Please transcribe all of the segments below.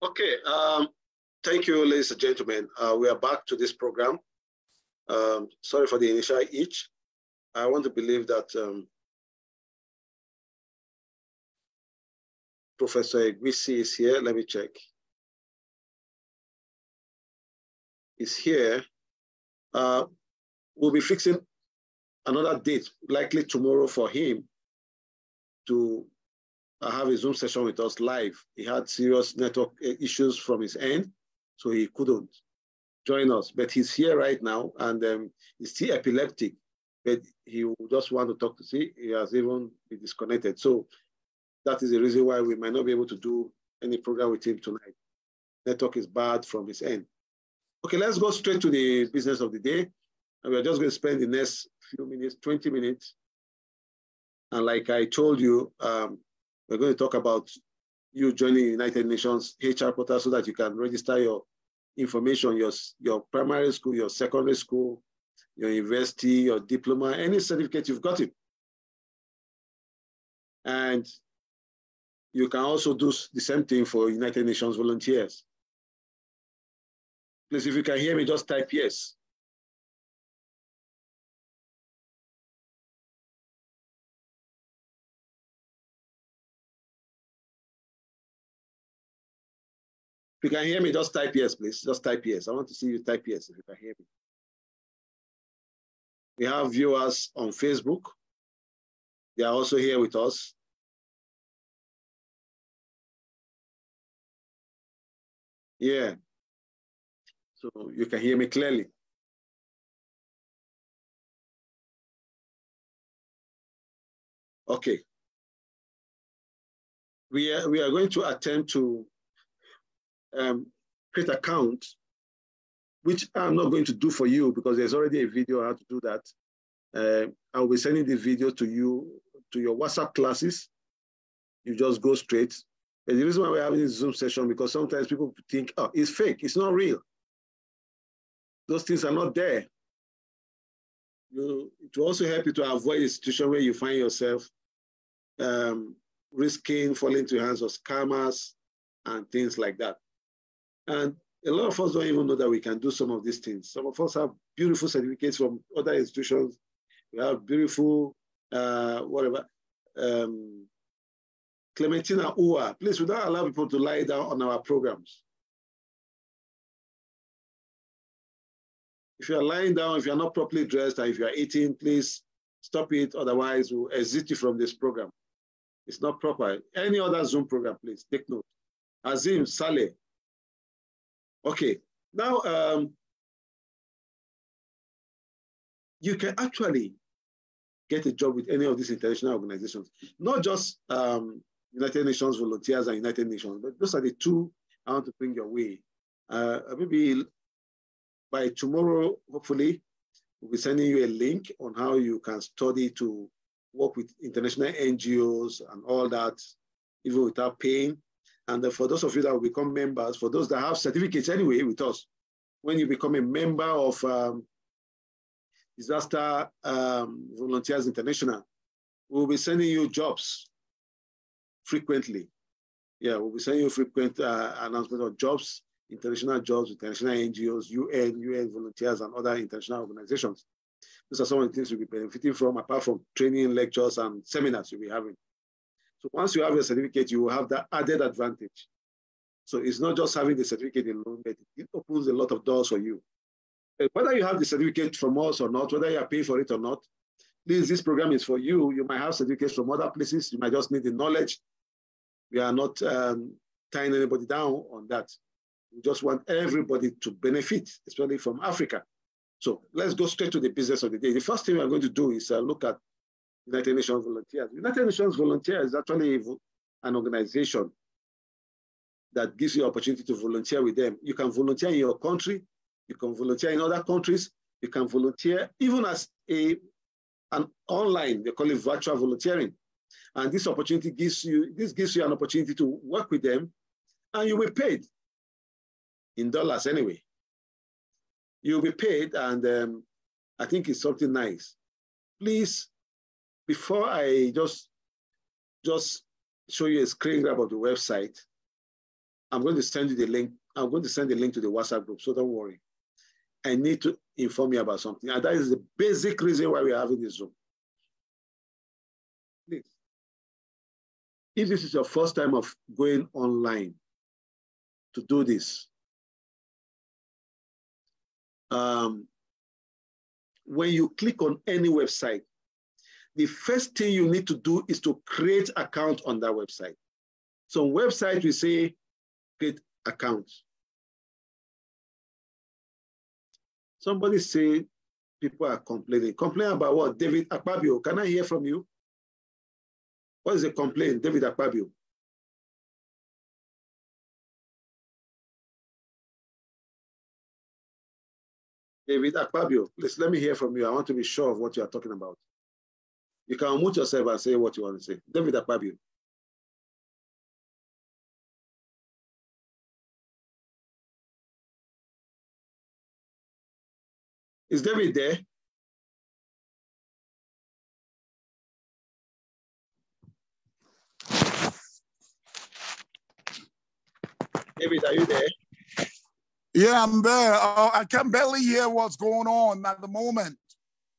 Okay, thank you, ladies and gentlemen. We are back to this program. Sorry for the initial itch. I want to believe that Professor Egwisi is here. Let me check. He's here. We'll be fixing another date, likely tomorrow, for him to have a Zoom session with us live. He had serious network issues from his end, so he couldn't join us. But he's here right now, and he's still epileptic, but he will just want to talk to see. He has even been disconnected. So that is the reason why we might not be able to do any program with him tonight. Network is bad from his end. Okay, let's go straight to the business of the day. And we're just going to spend the next few minutes, 20 minutes. And like I told you, we're going to talk about you joining the United Nations HR portal so that you can register your information, your primary school, your secondary school, your university, your diploma, any certificate you've gotten. And you can also do the same thing for United Nations volunteers. Please, if you can hear me, just type yes. If you can hear me, just type yes, please. Just type yes. I want to see you type yes if you can hear me. We have viewers on Facebook. They are also here with us. Yeah. So you can hear me clearly. Okay. We are going to attempt to create account, which I'm not going to do for you because there's already a video how to do that. I'll be sending the video to you, to your WhatsApp classes. You just go straight. And the reason why we're having this Zoom session, because sometimes people think, oh, it's fake, it's not real. Those things are not there. It will also help you to avoid a situation where you find yourself risking falling into the hands of scammers and things like that. And a lot of us don't even know that we can do some of these things. Some of us have beautiful certificates from other institutions. We have beautiful, Clementina Ua, please, we don't allow people to lie down on our programs. If you're lying down, if you're not properly dressed, and if you're eating, please stop it. Otherwise, we'll exit you from this program. It's not proper. Any other Zoom program, please take note. Azim, Saleh. Okay, now you can actually get a job with any of these international organizations, not just United Nations volunteers and United Nations, but those are the two I want to bring your way. Maybe by tomorrow, hopefully, we'll be sending you a link on how you can study to work with international NGOs and all that, even without paying. And for those of you that will become members, for those that have certificates anyway with us, when you become a member of Disaster Volunteers International, we'll be sending you jobs frequently. Yeah, we'll be sending you frequent announcement of jobs, international NGOs, UN volunteers, and other international organizations. These are some of the things you'll be benefiting from, apart from training, lectures, and seminars you'll be having. So once you have your certificate, you will have that added advantage. So it's not just having the certificate alone, but it opens a lot of doors for you. Whether you have the certificate from us or not, whether you are paying for it or not, please, this program is for you. You might have certificates from other places. You might just need the knowledge. We are not tying anybody down on that. We just want everybody to benefit, especially from Africa. So let's go straight to the business of the day. The first thing we're going to do is look at United Nations Volunteers. United Nations Volunteers is actually an organization that gives you opportunity to volunteer with them. You can volunteer in your country, you can volunteer in other countries, you can volunteer even as an online, they call it virtual volunteering. And this opportunity gives you an opportunity to work with them, and you'll be paid in dollars anyway. You'll be paid, and I think it's something nice. Please, before I just show you a screen grab of the website, I'm going to send you the link. I'm going to send the link to the WhatsApp group, so don't worry. I need to inform you about something. And that is the basic reason why we're having this Zoom. Please, if this is your first time of going online to do this, when you click on any website, the first thing you need to do is to create an account on that website. So on website, we say create account. Somebody say people are complaining. Complain about what? David Akpabio. Can I hear from you? What is the complaint, David Akpabio? David Akpabio, please let me hear from you. I want to be sure of what you are talking about. You can unmute yourself and say what you want to say. David Akpabio. Is David there? David, are you there? Yeah, I'm there. I can barely hear what's going on at the moment.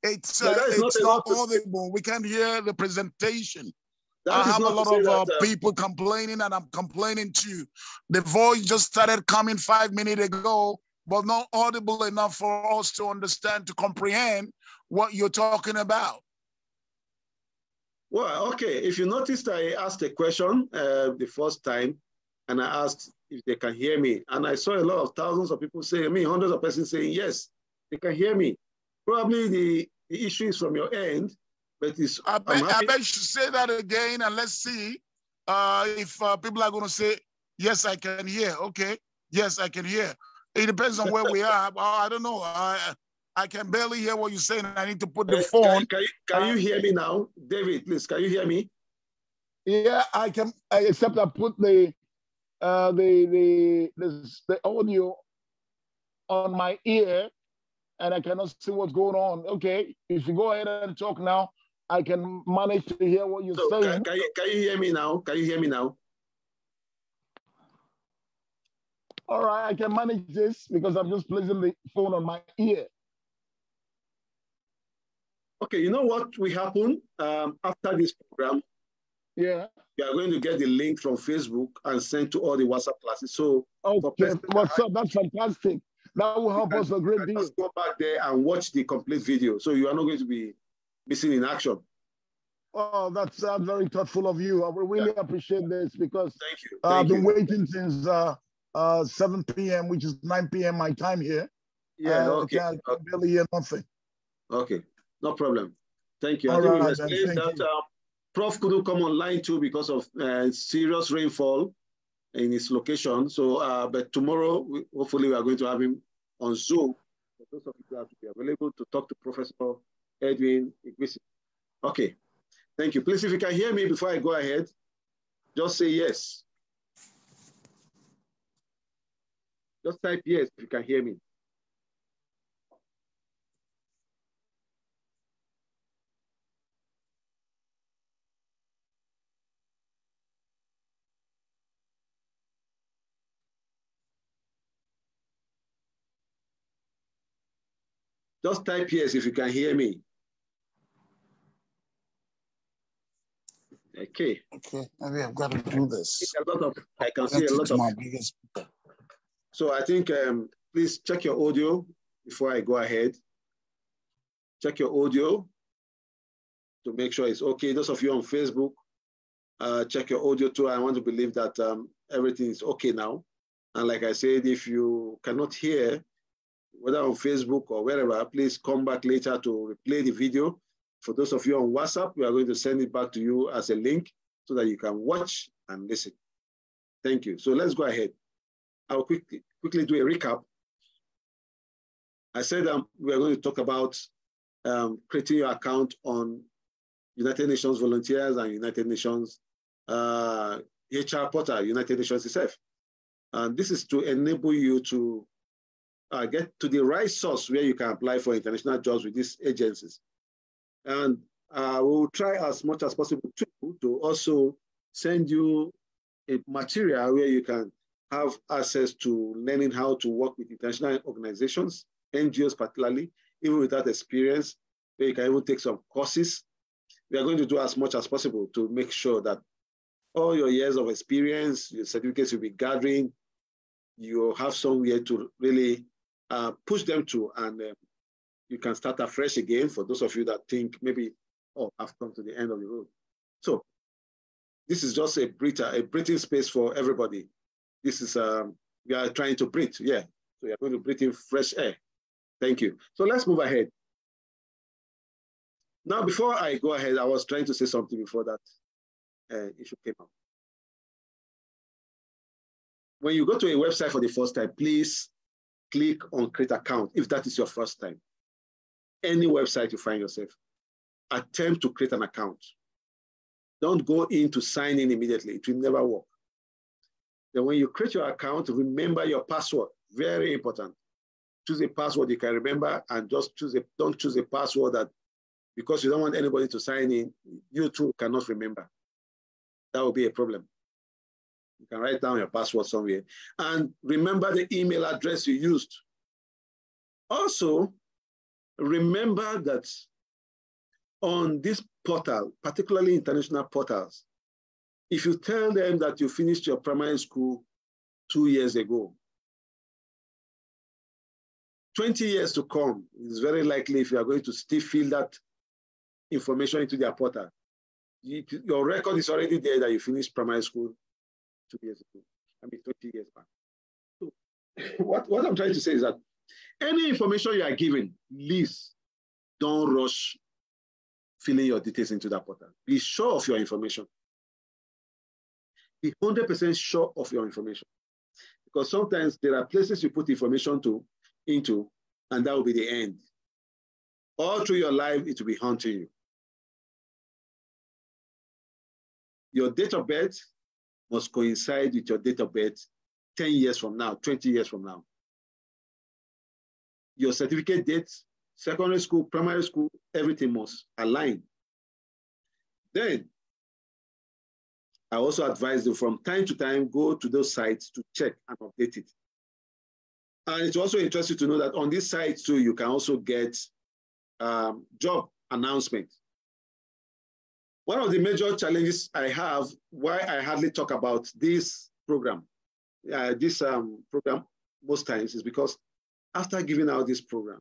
It's not audible. We can't hear the presentation. I have a lot of people complaining, and I'm complaining too. The voice just started coming 5 minutes ago, but not audible enough for us to understand, to comprehend what you're talking about. Well, okay. If you noticed, I asked a question the first time, and I asked if they can hear me. And I saw a lot of thousands of people saying, hundreds of persons saying, yes, they can hear me. Probably the issue is from your end, but it's... I bet you should say that again, and let's see if people are going to say, yes, I can hear. Okay, yes, I can hear. It depends on where we are. I don't know. I can barely hear what you're saying. I need to put the phone. Can you hear me now? David, please, can you hear me? Yeah, I can, except I put the audio on my ear, and I cannot see what's going on. Okay, if you go ahead and talk now, I can manage to hear what you're saying. Can you hear me now? Can you hear me now? All right, I can manage this because I'm just placing the phone on my ear. Okay, you know what will happen after this program? Yeah. We are going to get the link from Facebook and send to all the WhatsApp classes. So, okay, what's up? That's fantastic. That will help us a great deal. Just go back there and watch the complete video. So you are not going to be missing in action. Oh, that's very thoughtful of you. I really appreciate this because thank you. I've been waiting since 7 p.m., which is 9 p.m. my time here. Yeah, okay. I can barely hear nothing. Okay, no problem. Thank you. All right, I think we explained that Prof couldn't come online too because of serious rainfall in his location. So, but tomorrow, hopefully we are going to have him on Zoom. For those of you who have to be available to talk to Professor Edwin Igwisi. Okay, thank you. Please, if you can hear me before I go ahead, just say yes. Just type yes if you can hear me. Just type yes if you can hear me. Okay. Okay, maybe I've got to do this. I can see a lot of. So I think please check your audio before I go ahead. Check your audio to make sure it's okay. Those of you on Facebook, check your audio too. I want to believe that everything is okay now. And like I said, if you cannot hear, whether on Facebook or wherever, please come back later to replay the video. For those of you on WhatsApp, we are going to send it back to you as a link so that you can watch and listen. Thank you. So let's go ahead. I'll quickly do a recap. I said we are going to talk about creating your account on United Nations Volunteers and United Nations HR portal, United Nations itself. And this is to enable you to get to the right source where you can apply for international jobs with these agencies. And we'll try as much as possible to also send you a material where you can have access to learning how to work with international organizations, NGOs particularly, even without experience. You can even take some courses. We are going to do as much as possible to make sure that all your years of experience, your certificates you'll be gathering, you have somewhere to really push them to, and you can start afresh again for those of you that think maybe, oh, I've come to the end of the road. So this is just a breathing space for everybody. This is, we are trying to breathe, yeah. So we are going to breathe in fresh air. Thank you. So let's move ahead. Now, before I go ahead, I was trying to say something before that issue came up. When you go to a website for the first time, please click on create account if that is your first time. Any website you find yourself, attempt to create an account. Don't go in to sign in immediately. It will never work. Then when you create your account, remember your password. Very important. Choose a password you can remember, and just don't choose a password that, because you don't want anybody to sign in, you too cannot remember. That will be a problem. You can write down your password somewhere. And remember the email address you used. Also, remember that on this portal, particularly international portals, if you tell them that you finished your primary school 2 years ago, 20 years to come, it's very likely if you are going to still fill that information into their portal, your record is already there that you finished primary school 2 years ago. 20 years back. So what I'm trying to say is that any information you are given, please don't rush filling your details into that portal. Be sure of your information. Be 100% sure of your information. Because sometimes there are places you put information into, and that will be the end. All through your life, it will be haunting you. Your date of birth must coincide with your date of birth 10 years from now, 20 years from now. Your certificate dates, secondary school, primary school, everything must align. Then, I also advise you from time to time, go to those sites to check and update it. And it's also interesting to know that on this site too, you can also get job announcements. One of the major challenges I have, why I hardly talk about this program, program most times, is because after giving out this program,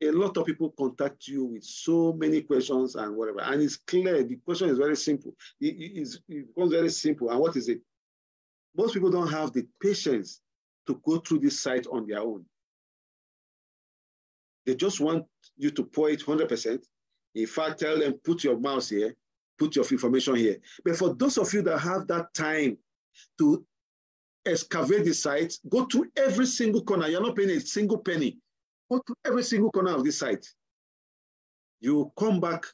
a lot of people contact you with so many questions and whatever. And it's clear, the question is very simple. It becomes very simple. And what is it? Most people don't have the patience to go through this site on their own. They just want you to pour it 100%. In fact, tell them, put your mouse here, put your information here. But for those of you that have that time to excavate the site, go to every single corner. You're not paying a single penny. Go to every single corner of this site. You come back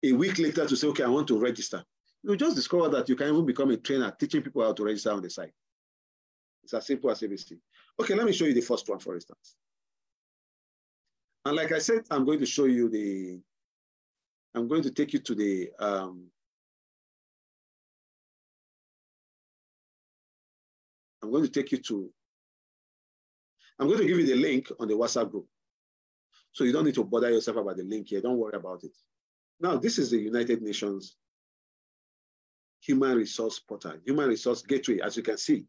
a week later to say, okay, I want to register. You just discover that you can even become a trainer teaching people how to register on the site. It's as simple as ABC. Okay, let me show you the first one, for instance. And like I said, I'm going to show you I'm going to take you to the, I'm going to give you the link on the WhatsApp group. So you don't need to bother yourself about the link here. Don't worry about it. Now, this is the United Nations Human Resource Portal, Human Resource Gateway, as you can see.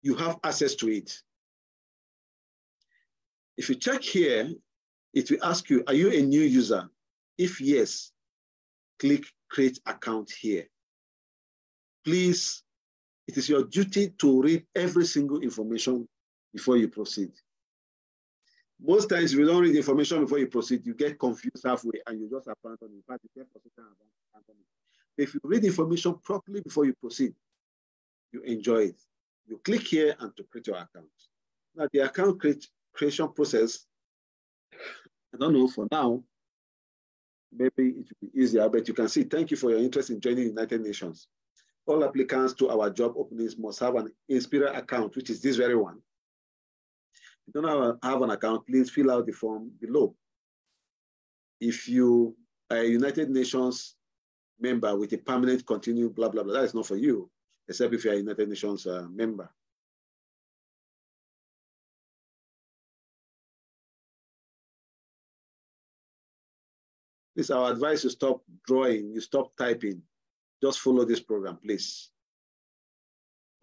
You have access to it. If you check here, it will ask you, are you a new user? If yes, click Create Account here. Please, it is your duty to read every single information before you proceed. Most times, if you don't read the information before you proceed, you get confused halfway and you just abandon it. In fact, you get frustrated and abandon it. If you read the information properly before you proceed, you enjoy it. You click here and to create your account. Now, the account creation process, I don't know, for now, maybe it will be easier, but you can see, thank you for your interest in joining the United Nations. All applicants to our job openings must have an Inspira account, which is this very one. If you don't have an account, please fill out the form below. If you are a United Nations member with a permanent continued blah, blah, blah, that is not for you. except if you're a United Nations member. Please, our advice, you stop drawing, you stop typing. Just follow this program, please.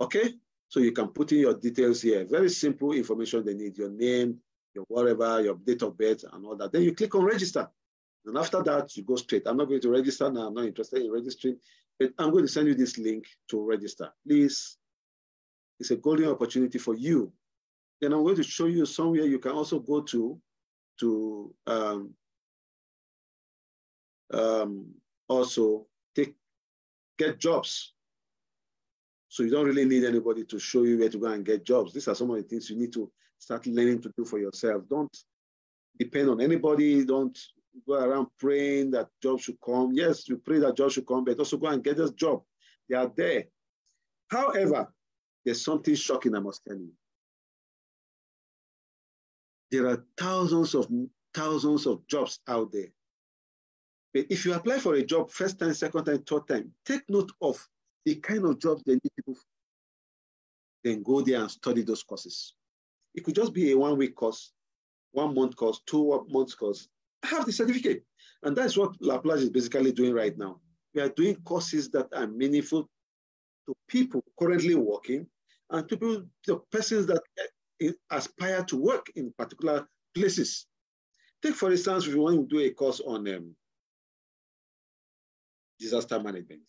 Okay? So you can put in your details here. Very simple information they need, your name, your whatever, your date of birth and all that. Then you click on register. And after that, you go straight. I'm not going to register now. I'm not interested in registering, but I'm going to send you this link to register. Please, it's a golden opportunity for you. Then I'm going to show you somewhere you can also go to also get jobs. So you don't really need anybody to show you where to go and get jobs. These are some of the things you need to start learning to do for yourself. Don't depend on anybody. Don't go around praying that jobs should come. Yes, you pray that jobs should come, but also go and get this job. They are there. However, there's something shocking I must tell you. There are thousands of jobs out there. But if you apply for a job first time, second time, third time, take note of the kind of jobs they need people for. Then go there and study those courses. It could just be a 1 week course, 1 month course, 2 months course. I have the certificate. And that's what Laplace is basically doing right now. We are doing courses that are meaningful to people currently working and to people, the persons that aspire to work in particular places. Take, for instance, if you want to do a course on disaster management.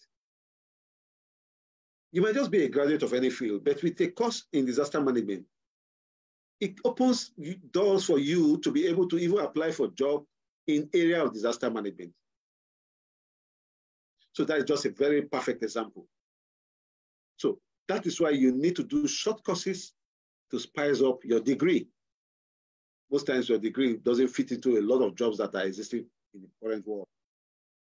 You might just be a graduate of any field, but with a course in disaster management, it opens doors for you to be able to even apply for a job in area of disaster management. So that is just a very perfect example. So that is why you need to do short courses to spice up your degree. Most times your degree doesn't fit into a lot of jobs that are existing in the current world.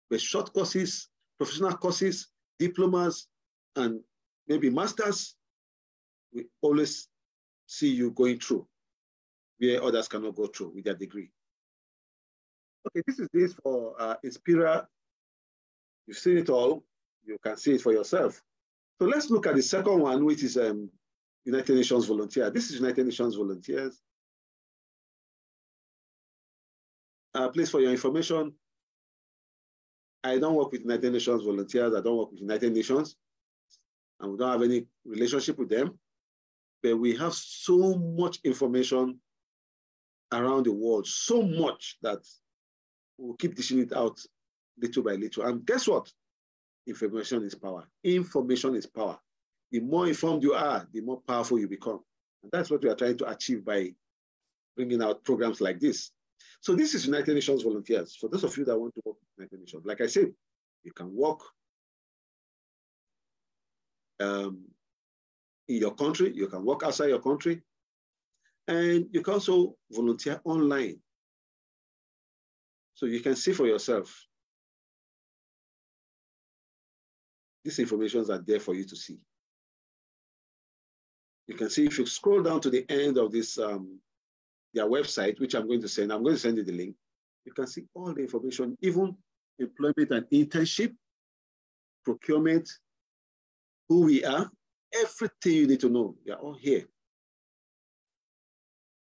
But short courses, professional courses, diplomas, and maybe masters, we always see you going through where others cannot go through with their degree. Okay, this is this for Inspira. You've seen it all. You can see it for yourself. So let's look at the second one, which is United Nations Volunteer. This is United Nations Volunteers. Please, for your information, I don't work with United Nations Volunteers. I don't work with United Nations. And we don't have any relationship with them. But we have so much information around the world, so much that we'll keep dishing it out little by little. And guess what? Information is power. Information is power. The more informed you are, the more powerful you become. And that's what we are trying to achieve by bringing out programs like this. So this is United Nations Volunteers. For those of you that want to work with United Nations, like I said, you can work in your country, you can work outside your country, and you can also volunteer online. So you can see for yourself. These informations are there for you to see. You can see if you scroll down to the end of this, their website, which I'm going to send you the link. You can see all the information, even employment and internship, procurement, who we are, everything you need to know. They are all here.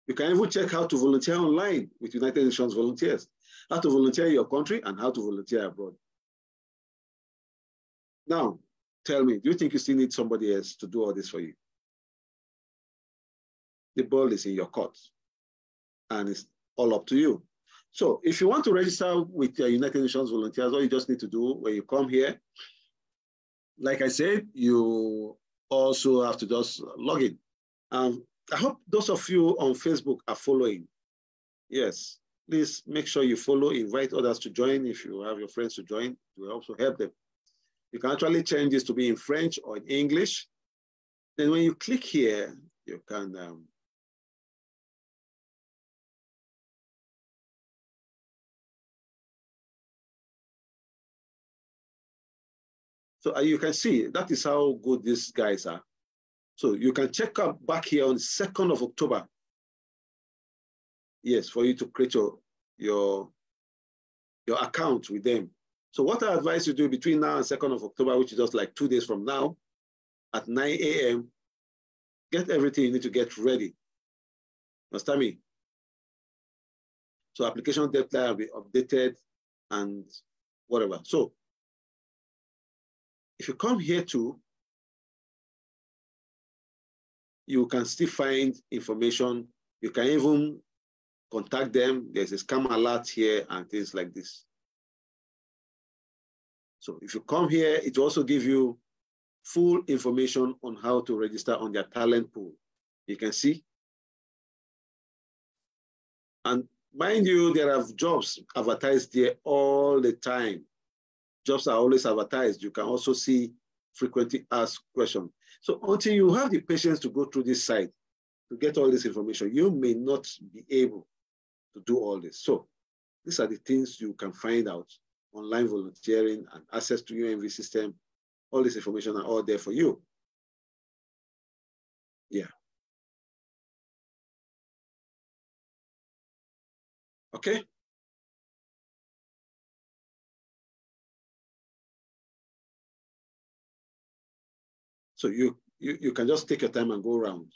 You can even check how to volunteer online with United Nations Volunteers, how to volunteer in your country and how to volunteer abroad. Now, tell me, do you think you still need somebody else to do all this for you? The ball is in your court and it's all up to you. So if you want to register with United Nations Volunteers, all you just need to do when you come here, like I said, you also have to just log in. I hope those of you on Facebook are following. Yes, please make sure you follow, invite others to join. If you have your friends to join, it will also help them. You can actually change this to be in French or in English. Then when you click here, you can so you can see that is how good these guys are. So you can check out back here on 2nd of October. Yes, for you to create your account with them. So what I advise you do between now and 2nd of October, which is just like 2 days from now, at 9 a.m., get everything you need to get ready. Understand me? So application deadline will be updated and whatever. So if you come here too, you can still find information. You can even contact them. There's a scam alert here and things like this. So if you come here, it will also give you full information on how to register on their talent pool. You can see. And mind you, there are jobs advertised there all the time. Jobs are always advertised. You can also see frequently asked questions. So until you have the patience to go through this site to get all this information, you may not be able to do all this. So these are the things you can find out. Online volunteering and access to UNV system. All this information are all there for you. Yeah. Okay. So you can just take your time and go around.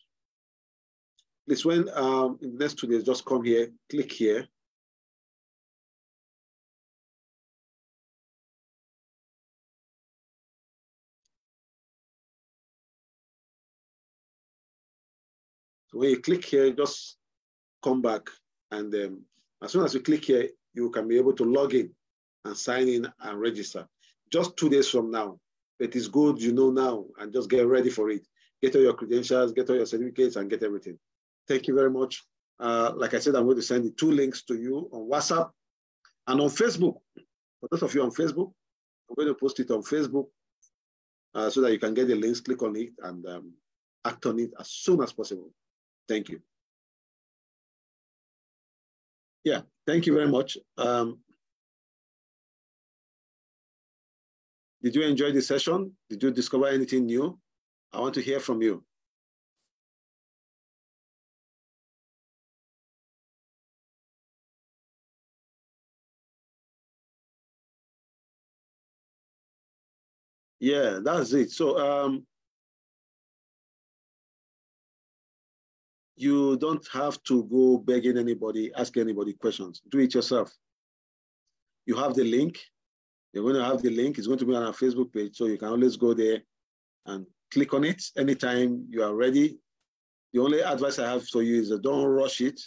Please, when in the next 2 days, just come here, click here. So when you click here, just come back, and as soon as you click here, you can be able to log in and sign in and register. Just 2 days from now. But it's good you know now, and just get ready for it. Get all your credentials, get all your certificates, and get everything. Thank you very much. Like I said, I'm going to send the 2 links to you on WhatsApp and on Facebook. For those of you on Facebook, I'm going to post it on Facebook so that you can get the links, click on it, and act on it as soon as possible. Thank you. Yeah, thank you very much. Did you enjoy the session? Did you discover anything new? I want to hear from you. Yeah, that's it. So you don't have to go begging anybody, ask anybody questions. Do it yourself. You have the link. You're going to have the link. It's going to be on our Facebook page, so you can always go there and click on it anytime you are ready. The only advice I have for you is that don't rush it.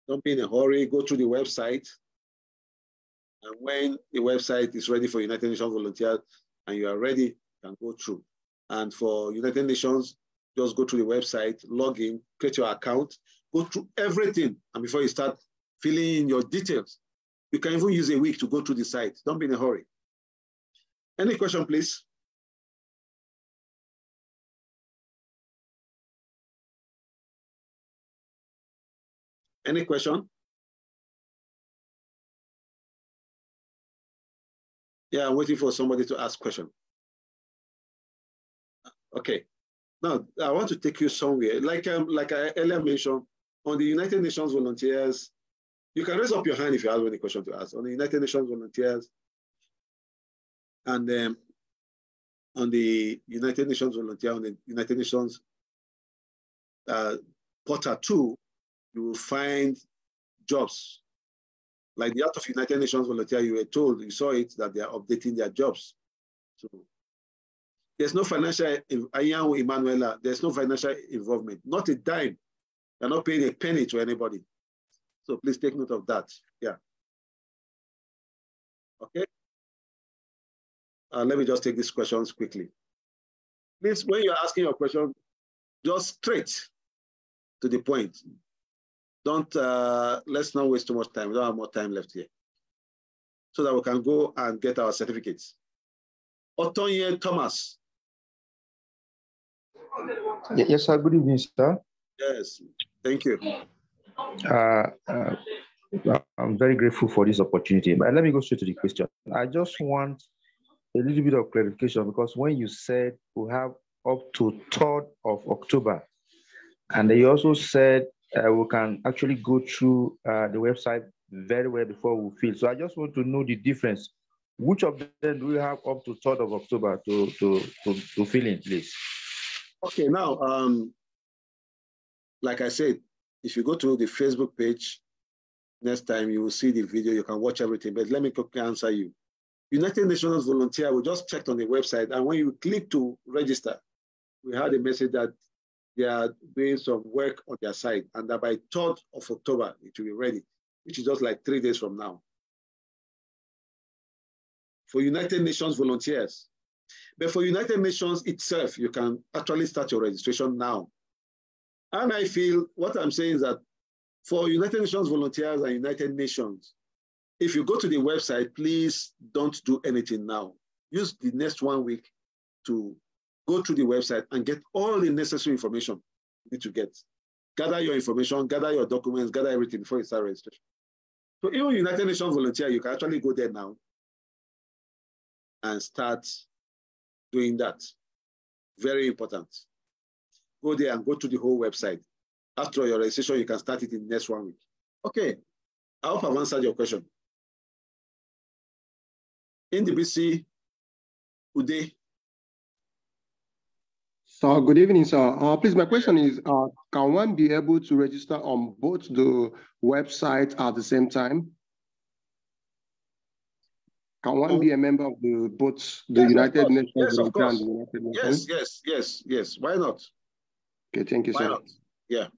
Don't be in a hurry. Go through the website. And when the website is ready for United Nations volunteers and you are ready, you can go through. And for United Nations, just go to the website, log in, create your account, go through everything. And before you start filling in your details, you can even use a week to go through the site. Don't be in a hurry. Any question, please? Any question? Yeah, I'm waiting for somebody to ask question. Okay. Now, I want to take you somewhere. Like I earlier mentioned, on the United Nations volunteers, you can raise up your hand if you have any question to ask. On the United Nations volunteers, and on the United Nations volunteer, on the United Nations portal 2, you will find jobs. Like the Art of United Nations volunteer, you were told, you saw it, that they are updating their jobs. So there's no financial, Emanuela, there's no financial involvement, not a dime. They're not paying a penny to anybody. So please take note of that. Yeah. Okay. Let me just take these questions quickly. Please, when you're asking your question, just straight to the point. Don't, let's not waste too much time. We don't have more time left here. So that we can go and get our certificates. Otonye Thomas. Yes, sir. Good evening, sir. Yes, thank you. I'm very grateful for this opportunity. But let me go straight to the question. I just want a little bit of clarification, because when you said we have up to 3rd of October, and you also said we can actually go through the website very well before we fill. So I just want to know the difference. Which of them do we have up to 3rd of October to fill in, please? Okay, now, like I said, if you go to the Facebook page, next time you will see the video, you can watch everything, but let me quickly answer you. United Nations Volunteer, we just checked on the website, and when you click to register, we had a message that they are doing some work on their site, and that by 3rd of October, it will be ready, which is just like 3 days from now. For United Nations volunteers. But for United Nations itself, you can actually start your registration now. And I feel what I'm saying is that for United Nations volunteers and United Nations, if you go to the website, please don't do anything now. Use the next 1 week to go through the website and get all the necessary information you need to get. Gather your information, gather your documents, gather everything before you start registration. So even United Nations volunteer, you can actually go there now and start doing that. Very important. Go there and go to the whole website. After your registration, you can start it in the next 1 week. Okay, I hope I've answered your question. In the BC, Uday. So good evening, sir. Please, my question is, can one be able to register on both the websites at the same time? Can one be a member of both the United Nations? Yes, of course. And the United Nations? Yes. Why not? Okay, thank you, Why sir. not? Yeah.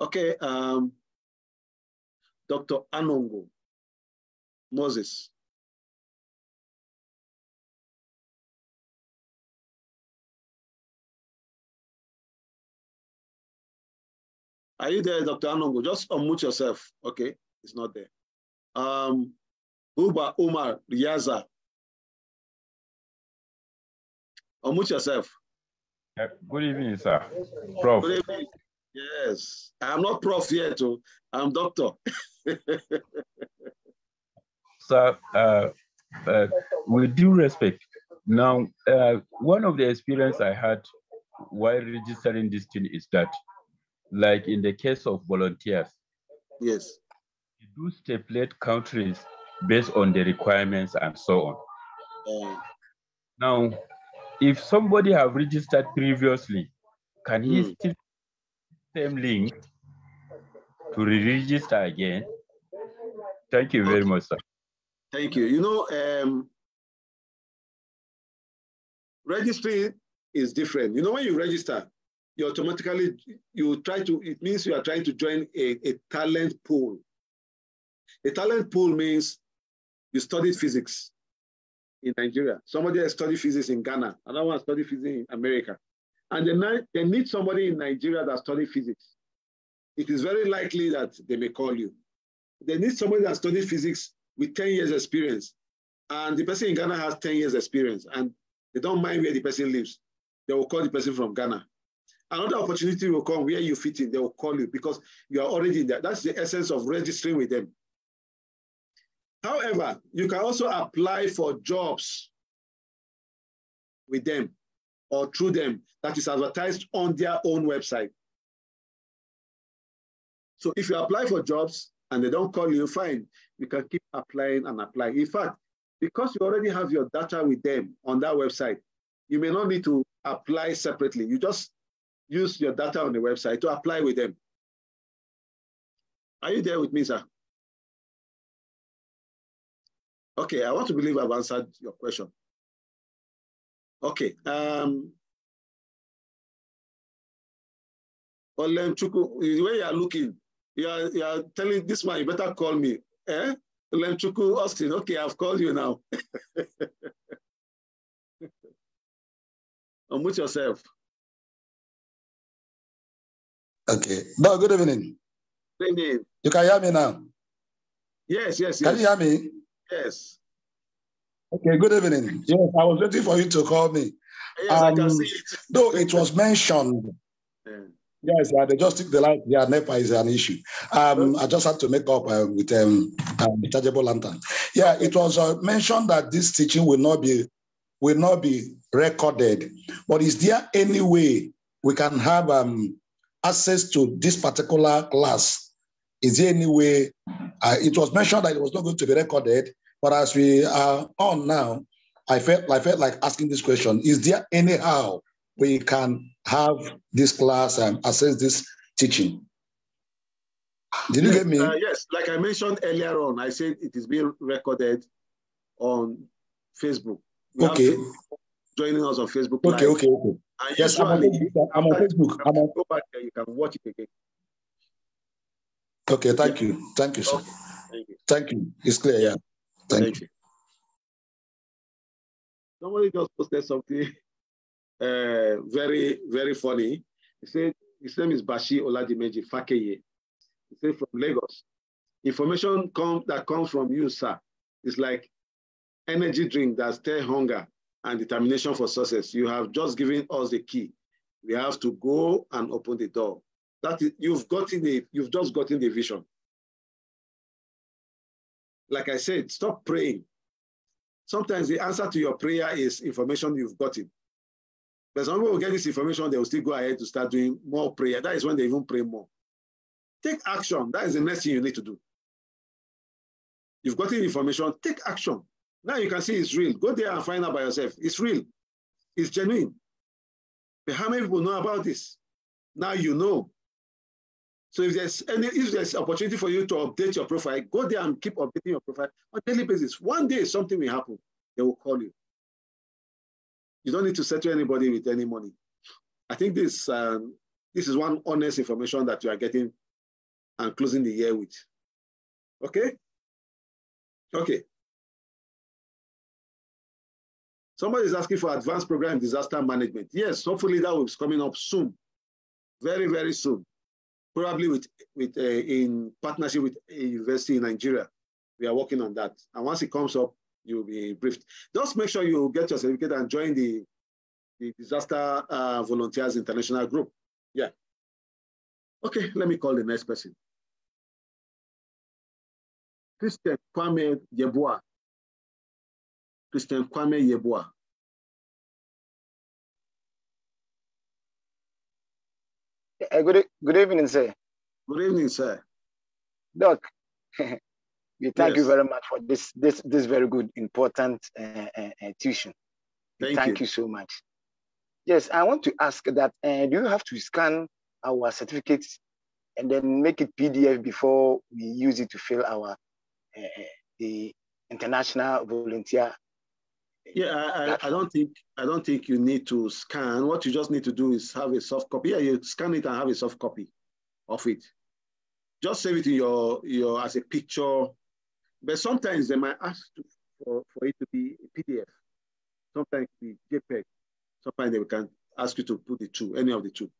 Okay, Dr. Anongo Moses. Are you there, Dr. Anongo? Just unmute yourself. Okay, it's not there. Buba Umar Riaza. Unmute yourself. Good evening, sir. Prof. Good evening. Yes, I'm not prof yet, I'm doctor. Sir, with due respect, now, one of the experience I had while registering this thing is that, like in the case of volunteers, yes, you do stipulate countries based on the requirements and so on. Now, if somebody have registered previously, can he still same link to re-register again? Thank you very much, sir. Thank you. You know, registry is different. You know, when you register, you automatically, it means you are trying to join a talent pool. A talent pool means you studied physics in Nigeria. Somebody has studied physics in Ghana. Another one studied physics in America. And they need somebody in Nigeria that studied physics. It is very likely that they may call you. They need somebody that studied physics with 10 years experience. And the person in Ghana has 10 years experience, and they don't mind where the person lives. They will call the person from Ghana. Another opportunity will come where you fit in. They will call you because you are already in there. That's the essence of registering with them. However, you can also apply for jobs with them or through them that is advertised on their own website. So if you apply for jobs and they don't call you, fine, you can keep applying and applying. In fact, because you already have your data with them on that website, you may not need to apply separately. You just use your data on the website to apply with them. Are you there with me, sir? Okay, I want to believe I've answered your question. Okay. Olemchukwu, the way you are looking, you are telling this man, you better call me. Eh? Olemchukwu Austin, okay, I've called you now. Unmute yourself. Okay. No, good evening. Good evening. You can hear me now? Yes. Can you hear me? Yes. Okay, good evening. Yes, I was waiting for you to call me. Yes, I can see it. Though it was mentioned. Yes, they just took the light. Yeah, NEPA is an issue. I just had to make up with rechargeable lantern. Yeah, it was mentioned that this teaching will not be recorded. But is there any way we can have access to this particular class? Is there any way? It was mentioned that it was not going to be recorded, but as we are on now, I felt like asking this question. Is there anyhow we can have this class and access this teaching? Did you get me? Yes, like I mentioned earlier on, I said it is being recorded on Facebook. We okay. Have joining us on Facebook okay, Live. Okay. And yes, I'm on Facebook. Go back there, you can watch it again. Okay, thank you. Thank you, sir. Okay. Thank you. Thank you. It's clear, yeah. Thank you. Somebody just posted something very, very funny. He said his name is Bashi Oladimeji Fakeye. He said from Lagos. Information that comes from you, sir, is like energy drink that stirs hunger and determination for success. You have just given us the key. We have to go and open the door. That is, you've just gotten the vision. Like I said, stop praying. Sometimes the answer to your prayer is information you've gotten. But some people will get this information, they will still go ahead to start doing more prayer. That is when they even pray more. Take action. That is the next thing you need to do. You've gotten information, take action. Now you can see it's real. Go there and find out by yourself. It's real. It's genuine. But how many people know about this? Now you know. So if there's opportunity for you to update your profile, go there and keep updating your profile on a daily basis. One day something will happen. They will call you. You don't need to settle anybody with any money. I think this is one honest information that you are getting and closing the year with. Okay? Okay. Somebody is asking for advanced program disaster management. Yes, hopefully that will be coming up soon. Very, very soon. Probably in partnership with a university in Nigeria. We are working on that. And once it comes up, you'll be briefed. Just make sure you get your certificate and join the Disaster Volunteers International Group. Yeah. Okay, let me call the next person. Christian Kwame Yeboah. Christian Kwame Yeboah. Good evening, sir. Good evening, sir. Doc, we thank you very much for this very good, important tuition. Thank you so much. Yes, I want to ask that, do you have to scan our certificates and then make it PDF before we use it to fill our the international volunteer? Yeah, I don't think you need to scan. What you just need to do is have a soft copy. Yeah, you scan it and have a soft copy of it. Just save it in your as a picture. But sometimes they might ask for it to be a PDF. Sometimes it be JPEG. Sometimes they can ask you to put the two, any of the two.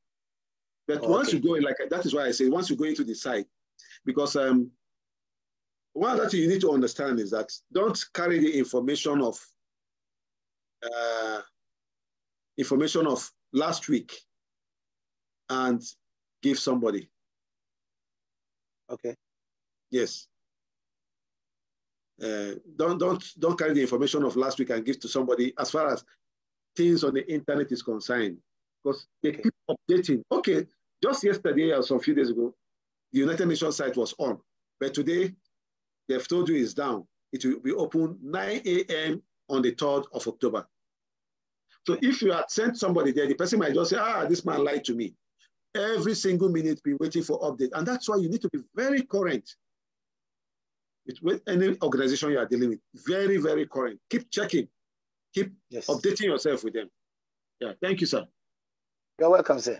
But once you go in, like that is why I say once you go into the site, because one other thing you need to understand is that don't carry the information of last week and give somebody. Okay. Yes. Don't carry the information of last week and give to somebody as far as things on the internet is concerned, because they keep updating. Okay, just yesterday or some few days ago, the United Nations site was on, but today they've told you it's down. It will be open 9 a.m. on the 3rd of October. So if you had sent somebody there, the person might just say, this man lied to me. Every single minute be waiting for update. And that's why you need to be very current with any organization you are dealing with. Very, very current. Keep checking. Keep updating yourself with them. Yeah, thank you, sir. You're welcome, sir.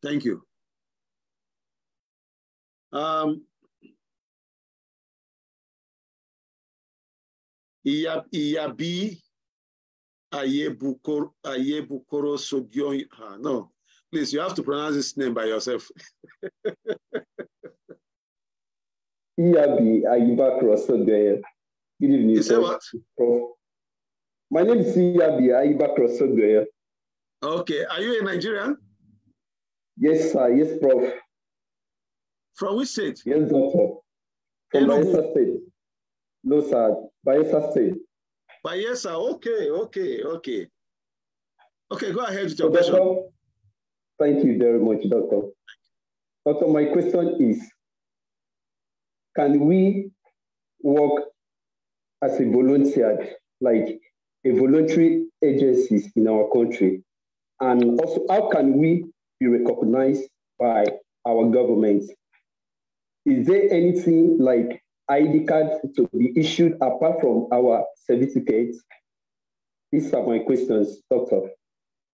Thank you. Iyabi Ayebukoro Sogyon. No, please, you have to pronounce this name by yourself. Iyabi Ayebukoro Sogyon. Good evening. You say what? My name is Iyabi Ayebukoro Sogyon. Okay, are you a Nigerian? Yes, sir. Yes, Prof. From which state? Yes, doctor. From Bayelsa State. No, sir. Bayelsa State. Bayelsa, okay. Okay, go ahead with your question. Doctor, thank you very much, Doctor. Doctor, my question is, can we work as a volunteer, like a voluntary agencies in our country? And also, how can we be recognized by our government? Is there anything like ID cards to be issued apart from our certificates? These are my questions, Doctor.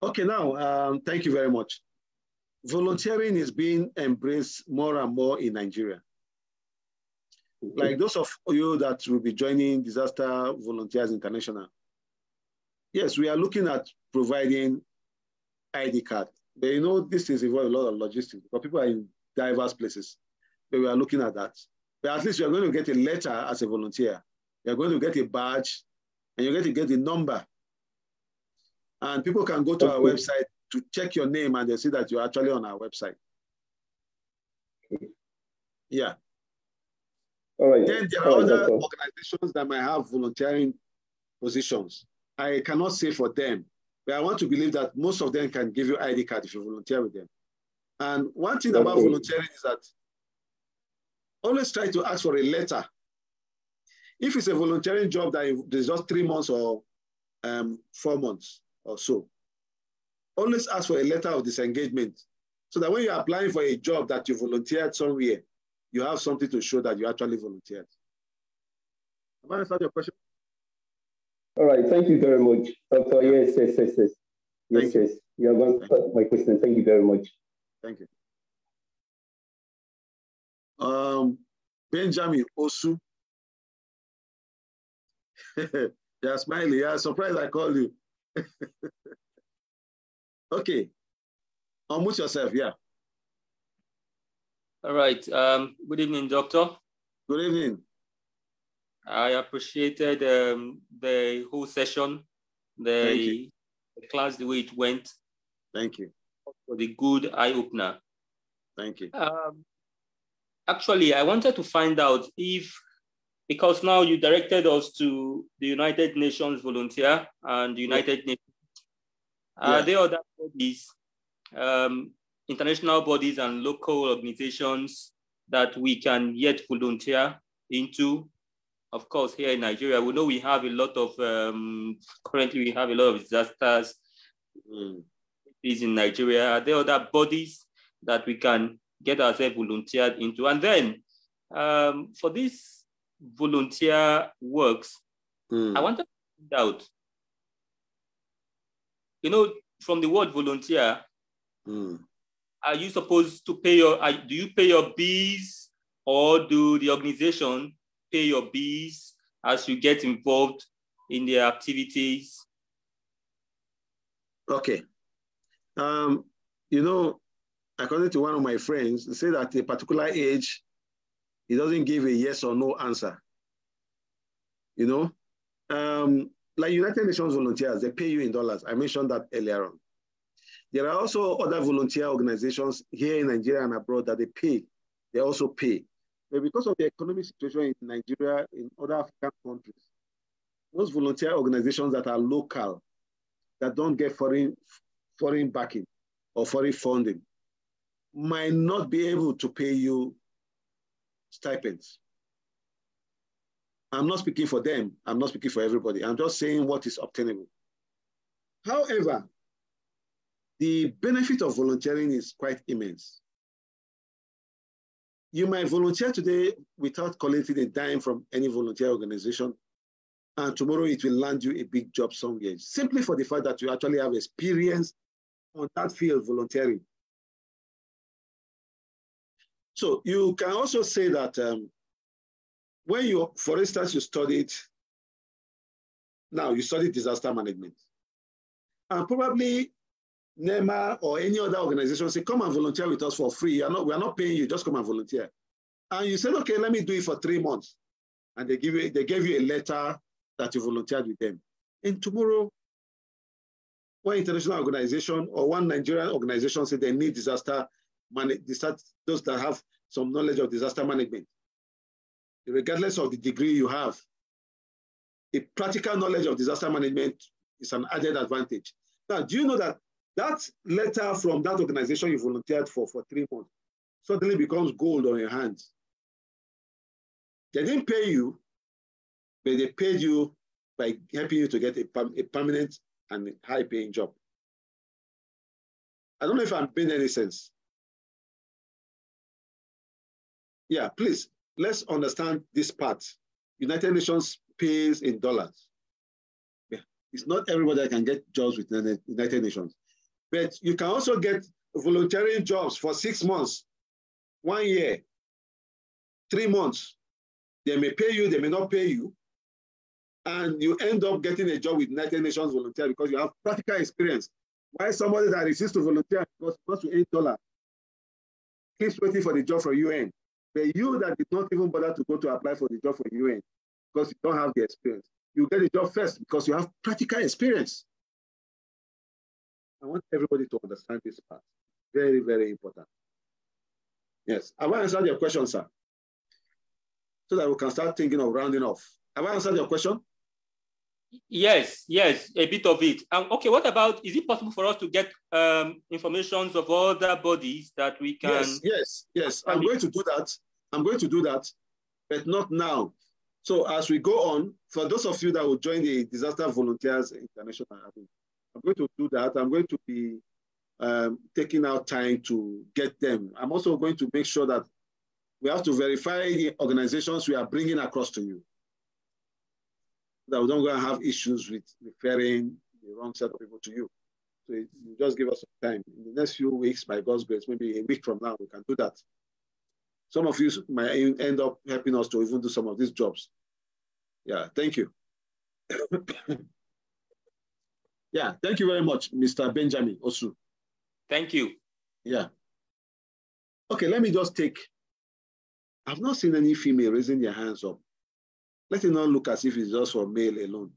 Okay, now, thank you very much. Volunteering is being embraced more and more in Nigeria. Like those of you that will be joining Disaster Volunteers International, yes, we are looking at providing ID card. But you know, this is involved a lot of logistics because people are in diverse places. But we are looking at that. But at least you are going to get a letter as a volunteer. You are going to get a badge, and you're going to get a number. And people can go to our website to check your name, and they see that you're actually on our website. Yeah. All right. Then there are other organizations that might have volunteering positions. I cannot say for them, but I want to believe that most of them can give you ID card if you volunteer with them. And one thing about volunteering is that always try to ask for a letter. If it's a volunteering job that is just 3 months or 4 months or so, always ask for a letter of disengagement so that when you're applying for a job that you volunteered somewhere, you have something to show that you actually volunteered. Have I answered your question? All right, thank you very much, Doctor. Yes. Yes. You have answered my question. Thank you very much. Thank you. Benjamin Osu. You're smiling. You're surprised I called you. Okay. Unmute yourself, yeah. All right. Good evening, Doctor. Good evening. I appreciated the whole session, the class, the way it went. Thank you. For the good eye-opener. Thank you. Actually, I wanted to find out if, because now you directed us to the United Nations Volunteer and the United Nations. Are there other bodies, international bodies and local organizations that we can yet volunteer into? Of course, here in Nigeria, we know we have a lot of, currently we have a lot of disasters in Nigeria. Are there other bodies that we can get ourselves volunteered into? And then for these volunteer works, I wanted to find out, you know, from the word volunteer, are you supposed to pay your, do you pay your fees, or do the organization pay your fees as you get involved in their activities? Okay. You know, according to one of my friends, they say that at a particular age, he doesn't give a yes or no answer. You know, like United Nations volunteers, they pay you in dollars. I mentioned that earlier on. There are also other volunteer organizations here in Nigeria and abroad that they pay. They also pay. But because of the economic situation in Nigeria, in other African countries, most volunteer organizations that are local, that don't get foreign backing or foreign funding, might not be able to pay you stipends. I'm not speaking for them. I'm not speaking for everybody. I'm just saying what is obtainable. However, the benefit of volunteering is quite immense. You might volunteer today without collecting a dime from any volunteer organization, and tomorrow it will land you a big job somewhere, simply for the fact that you actually have experience on that field volunteering. So you can also say that when you, for instance, you studied disaster management, and probably NEMA or any other organization say, come and volunteer with us for free. We are not paying you, just come and volunteer. And you said, okay, let me do it for 3 months. And they gave you a letter that you volunteered with them. And tomorrow, one international organization or one Nigerian organization say they need those that have some knowledge of disaster management. Regardless of the degree you have, a practical knowledge of disaster management is an added advantage. Now, do you know that that letter from that organization you volunteered for 3 months suddenly becomes gold on your hands? They didn't pay you, but they paid you by helping you to get a permanent and high-paying job. I don't know if I'm making any sense. Yeah, please, let's understand this part. United Nations pays in dollars. Yeah. It's not everybody that can get jobs with United Nations. But you can also get volunteering jobs for 6 months, 1 year, 3 months. They may pay you, they may not pay you. And you end up getting a job with United Nations volunteer because you have practical experience. Why somebody that resists to volunteer because he wants to $8 keeps waiting for the job from UN. But you that did not even bother to go to apply for the job for UN because you don't have the experience, you get the job first because you have practical experience. I want everybody to understand this part. Very, very important. Yes. Have I answered your question, sir? So that we can start thinking of rounding off. Have I answered your question? Yes, a bit of it. Okay, what about, is it possible for us to get information of other bodies that we can? Yes. I'm going to do that, but not now. So as we go on, for those of you that will join the Disaster Volunteers International, I'm going to do that. I'm going to be taking out time to get them. I'm also going to make sure that we have to verify the organizations we are bringing across to you, that we don't go and have issues with referring the wrong set of people to you. So you just give us some time. In the next few weeks, by God's grace, maybe a week from now, we can do that. Some of you might end up helping us to even do some of these jobs. Yeah, thank you. Yeah, thank you very much, Mr. Benjamin Osu. Thank you. Yeah. Okay, let me just take, I've not seen any female raising their hands up. Let it not look as if it's just for male alone.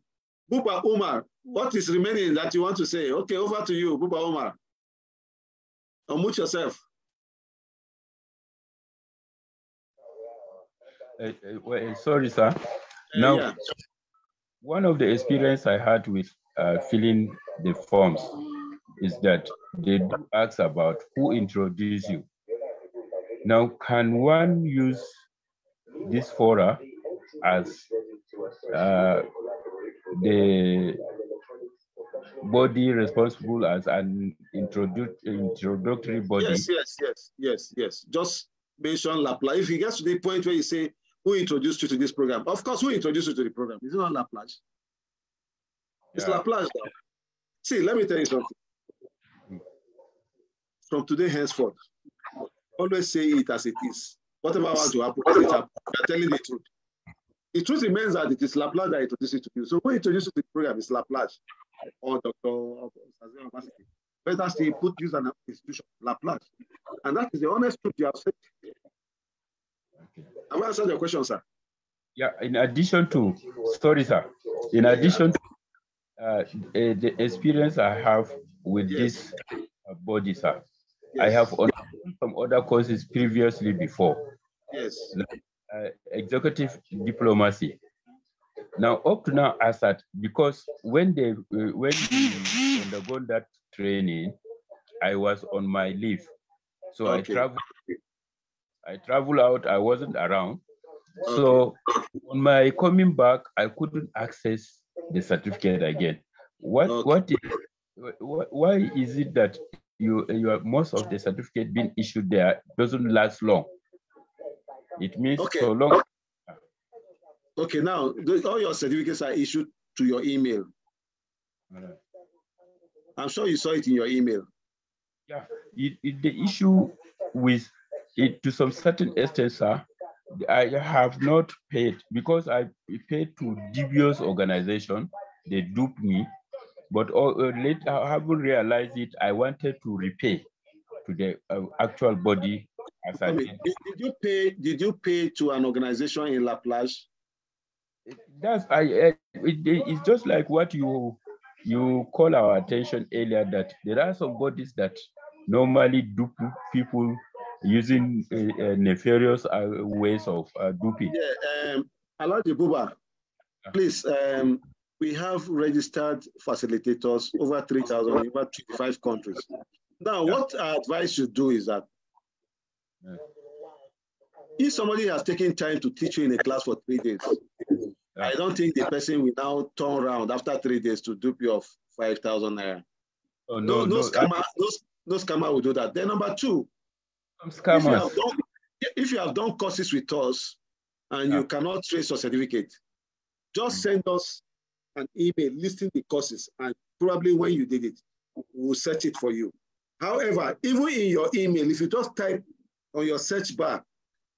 Buba Umar, what is remaining that you want to say? Okay, over to you, Buba Umar. Unmute yourself. Sorry, sir. Now, one of the experience I had with filling the forms is that they do ask about who introduced you. Now, can one use this fora as the body responsible as an introductory body? Yes. Just mention LaPlage. If you get to the point where you say, who introduced you to this program? Of course, who introduced you to the program? Is it not LaPlage? It's LaPlage now. See, let me tell you something. From today henceforth, always say it as it is. Whatever I want to happen, let it happen. You're telling the truth. The truth remains that it is LaPlage that introduced it to you. So who introduced you to the program is LaPlage or Dr. Better still put use an institution, LaPlage. And that is the honest truth you have said. Have I answered your question, sir? Yeah, in addition to, sorry, sir. In addition to the experience I have with this body, sir, I have undertaken some other courses previously before. Yes. Executive diplomacy. Now, up to now, as that, because when we undergone that training, I was on my leave, so I traveled out. I wasn't around, so on my coming back, I couldn't access the certificate again. Why is it that you most of the certificate being issued there doesn't last long? It means so long. Okay, now all your certificates are issued to your email. I'm sure you saw it in your email. Yeah, the issue with it to some certain extent, sir, I have not paid because I paid to dubious organization. They duped me, but later I haven't realized it. I wanted to repay to the actual body. As I did. Did you pay to an organization in LaPlage? It's just like what you call our attention earlier, that there are some bodies that normally dupe people using nefarious ways of duping. Yeah, Alhaji Buba, please, we have registered facilitators over 3,000, over 25 countries. Now, what I advise you do is that if somebody has taken time to teach you in a class for 3 days, I don't think the person will now turn around after 3 days to dupe you of 5,000 naira. Oh, no scammer will do that. Then number two, if you have done courses with us and you cannot trace your certificate, just send us an email listing the courses, and probably when you did it, we'll search it for you. However, even in your email, if you just type on your search bar,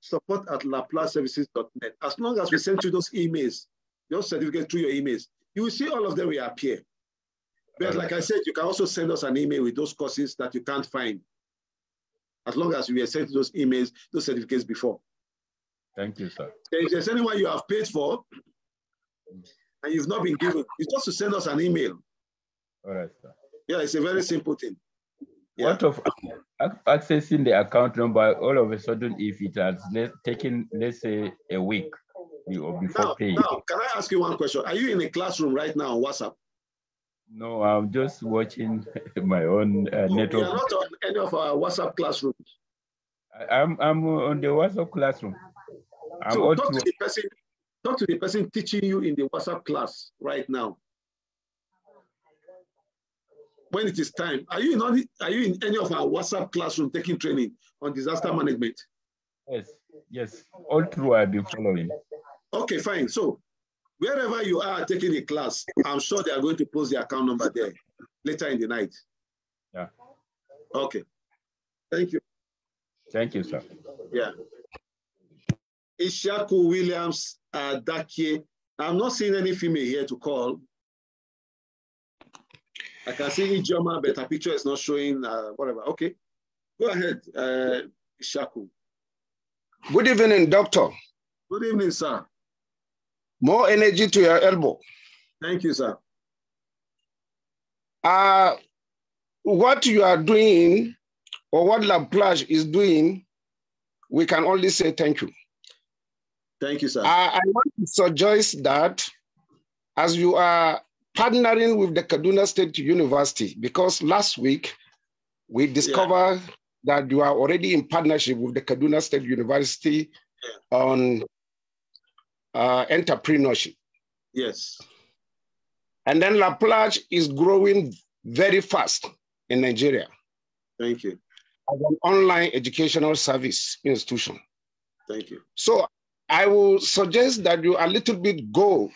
support@laplaceservices.net, as long as we send you those emails, your certificate through your emails, you will see all of them will appear. But like I said, you can also send us an email with those courses that you can't find, as long as we have sent those emails, those certificates before. Thank you, sir. If there's anyone you have paid for and you've not been given, it's just to send us an email. All right, sir. Yeah, it's a very simple thing. Yeah. What of accessing the account number all of a sudden if it has taken, let's say, a week or before paying? Now, can I ask you one question? Are you in a classroom right now on WhatsApp? No, I'm just watching my own network. You are not on any of our WhatsApp classrooms. I'm on the WhatsApp classroom. So talk to the person teaching you in the WhatsApp class right now. When it is time, are you in any of our WhatsApp classroom taking training on disaster management? Yes. All through I've been following. Okay, fine. So wherever you are taking a class, I'm sure they are going to post the account number there later in the night. Yeah. Okay. Thank you. Thank you, sir. Yeah. Ishaku Williams Dakie. I'm not seeing any female here to call. I can see Ijoma, but her picture is not showing whatever. Okay. Go ahead, Ishaku. Good evening, doctor. Good evening, sir. More energy to your elbow. Thank you, sir. What you are doing, or what LaPlage is doing, we can only say thank you. Thank you, sir. I want to suggest that as you are partnering with the Kaduna State University, because last week we discovered that you are already in partnership with the Kaduna State University on entrepreneurship. Yes. And then LaPlage is growing very fast in Nigeria. Thank you. As an online educational service institution. Thank you. So I will suggest that you a little bit go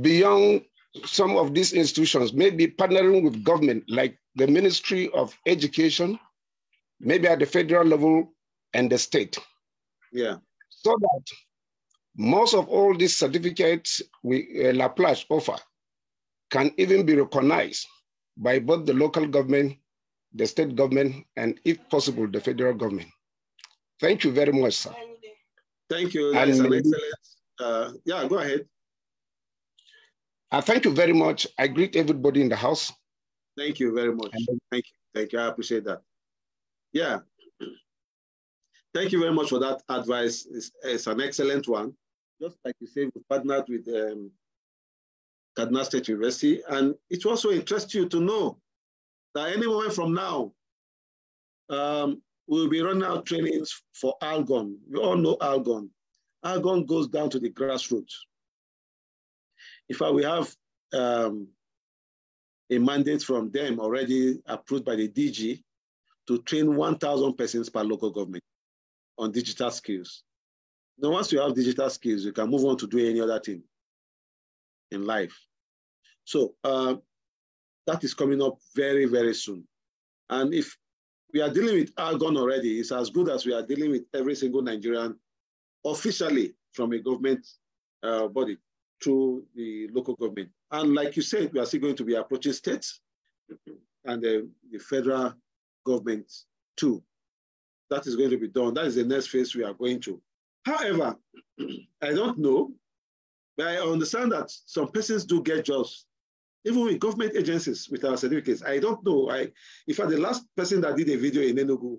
beyond some of these institutions, maybe partnering with government, like the Ministry of Education, maybe at the federal level and the state. Yeah. So that most of all these certificates LaPlage offer can even be recognized by both the local government, the state government, and if possible, the federal government. Thank you very much, sir. Thank you. That is an excellent. Yeah, go ahead. Thank you very much. I greet everybody in the house. Thank you very much. Thank you. Thank you. I appreciate that. Yeah. Thank you very much for that advice. It's an excellent one. Just like you said, we partnered with Kaduna State University, and it also interests you to know that any moment from now, we'll be running out trainings for Algon. We all know Algon. Algon goes down to the grassroots. In fact, we have a mandate from them already approved by the DG to train 1,000 persons per local government on digital skills. Now, once you have digital skills, you can move on to do any other thing in life. So that is coming up very, very soon. And if we are dealing with Algon already, it's as good as we are dealing with every single Nigerian officially from a government body to the local government. And like you said, we are still going to be approaching states and the federal government too. That is going to be done. That is the next phase we are going to. However, I don't know, but I understand that some persons do get jobs, even with government agencies with our certificates. I don't know. In fact, the last person that did a video in Enugu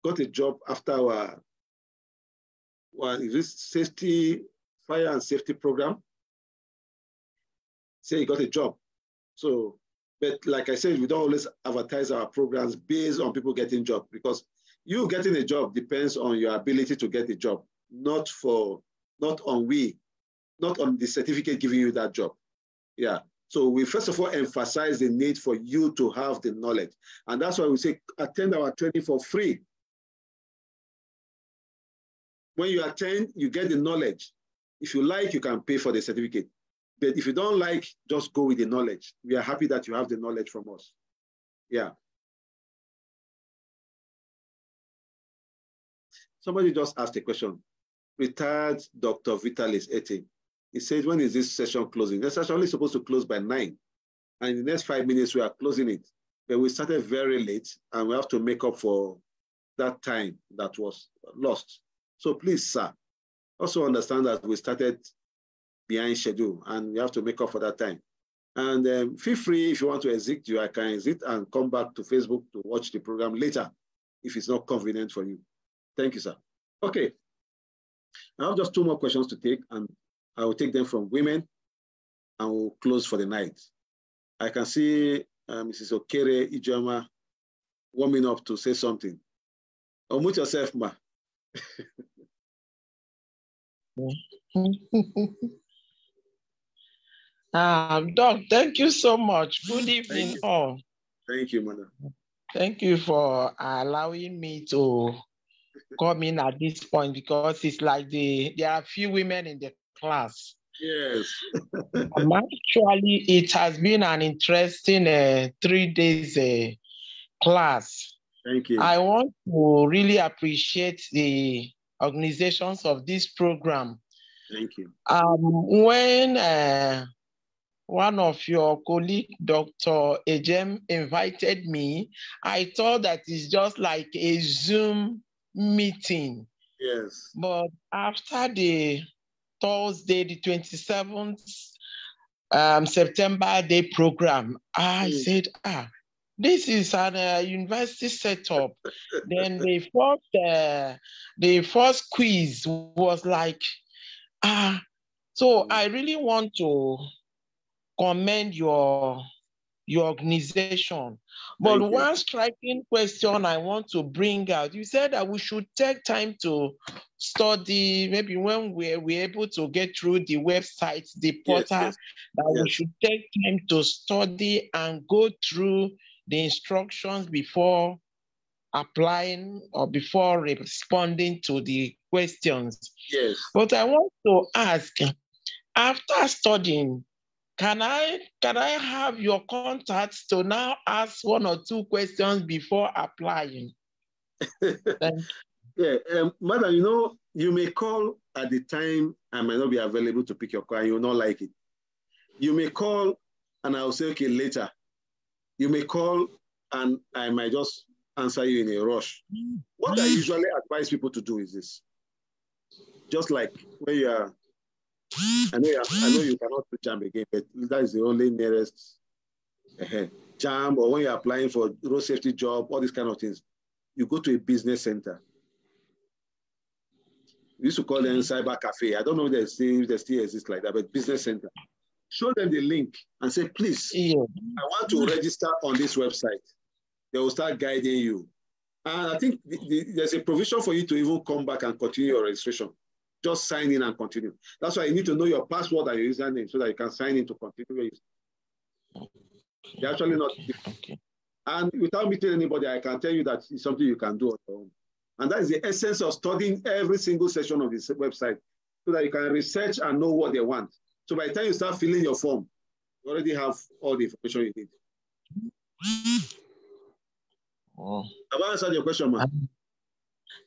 got a job after our fire and safety program. Say he got a job. So, but like I said, we don't always advertise our programs based on people getting jobs, because you getting a job depends on your ability to get a job, not on we not on the certificate giving you that job. Yeah. So we first of all emphasize the need for you to have the knowledge. And that's why we say attend our training for free. When you attend, you get the knowledge. If you like, you can pay for the certificate. But if you don't like, just go with the knowledge. We are happy that you have the knowledge from us. Yeah. Somebody just asked a question. Retired Dr. Vitalis Ete. He said, when is this session closing? The session is supposed to close by 9. And in the next 5 minutes, we are closing it. But we started very late, and we have to make up for that time that was lost. So please, sir, also understand that we started behind schedule, and we have to make up for that time. And feel free, if you want to exit, I can exit and come back to Facebook to watch the program later, if it's not convenient for you. Thank you, sir. Okay. I have just 2 more questions to take, and I will take them from women, and we'll close for the night. I can see Mrs. Okere Ijoma warming up to say something. Unmute yourself, ma. Doc, thank you so much. Good evening, all. Thank you, madam. Thank you for allowing me to come in at this point, because it's like there are a few women in the class. Yes. Actually, it has been an interesting 3 days class. Thank you. I want to really appreciate the organizations of this program. Thank you. When one of your colleagues, Dr. Ejem, invited me, I thought that it's just like a Zoom meeting. Yes. But after the Thursday, the 27th September Day program, I said, this is an university setup. Then the first quiz was like, so I really want to commend your organization. But one striking question I want to bring out, you said that we should take time to study, maybe when we're able to get through the website, the portal, we should take time to study and go through the instructions before applying or before responding to the questions. Yes. But I want to ask, after studying, can I have your contacts to now ask 1 or 2 questions before applying? Yeah, madam, you may call at the time I might not be available to pick your call, and you will not like it. You may call and I'll say, okay, later. You may call and I might just answer you in a rush. What I usually advise people to do is this. Just like when you are, I know you cannot do JAMB again, but that is the only nearest JAMB, or when you're applying for road safety job, all these kind of things, you go to a business center. We used to call them cyber cafe. I don't know if they still exist like that, but business center. Show them the link and say, please, I want to register on this website. They will start guiding you. And I think there's a provision for you to even come back and continue your registration. Just sign in and continue. That's why you need to know your password and your username so that you can sign in to continue. They're actually not different. And without meeting anybody, I can tell you that it's something you can do on your own. And that is the essence of studying every single section of this website so that you can research and know what they want. So by the time you start filling your form, you already have all the information you need. Have I answered your question, man?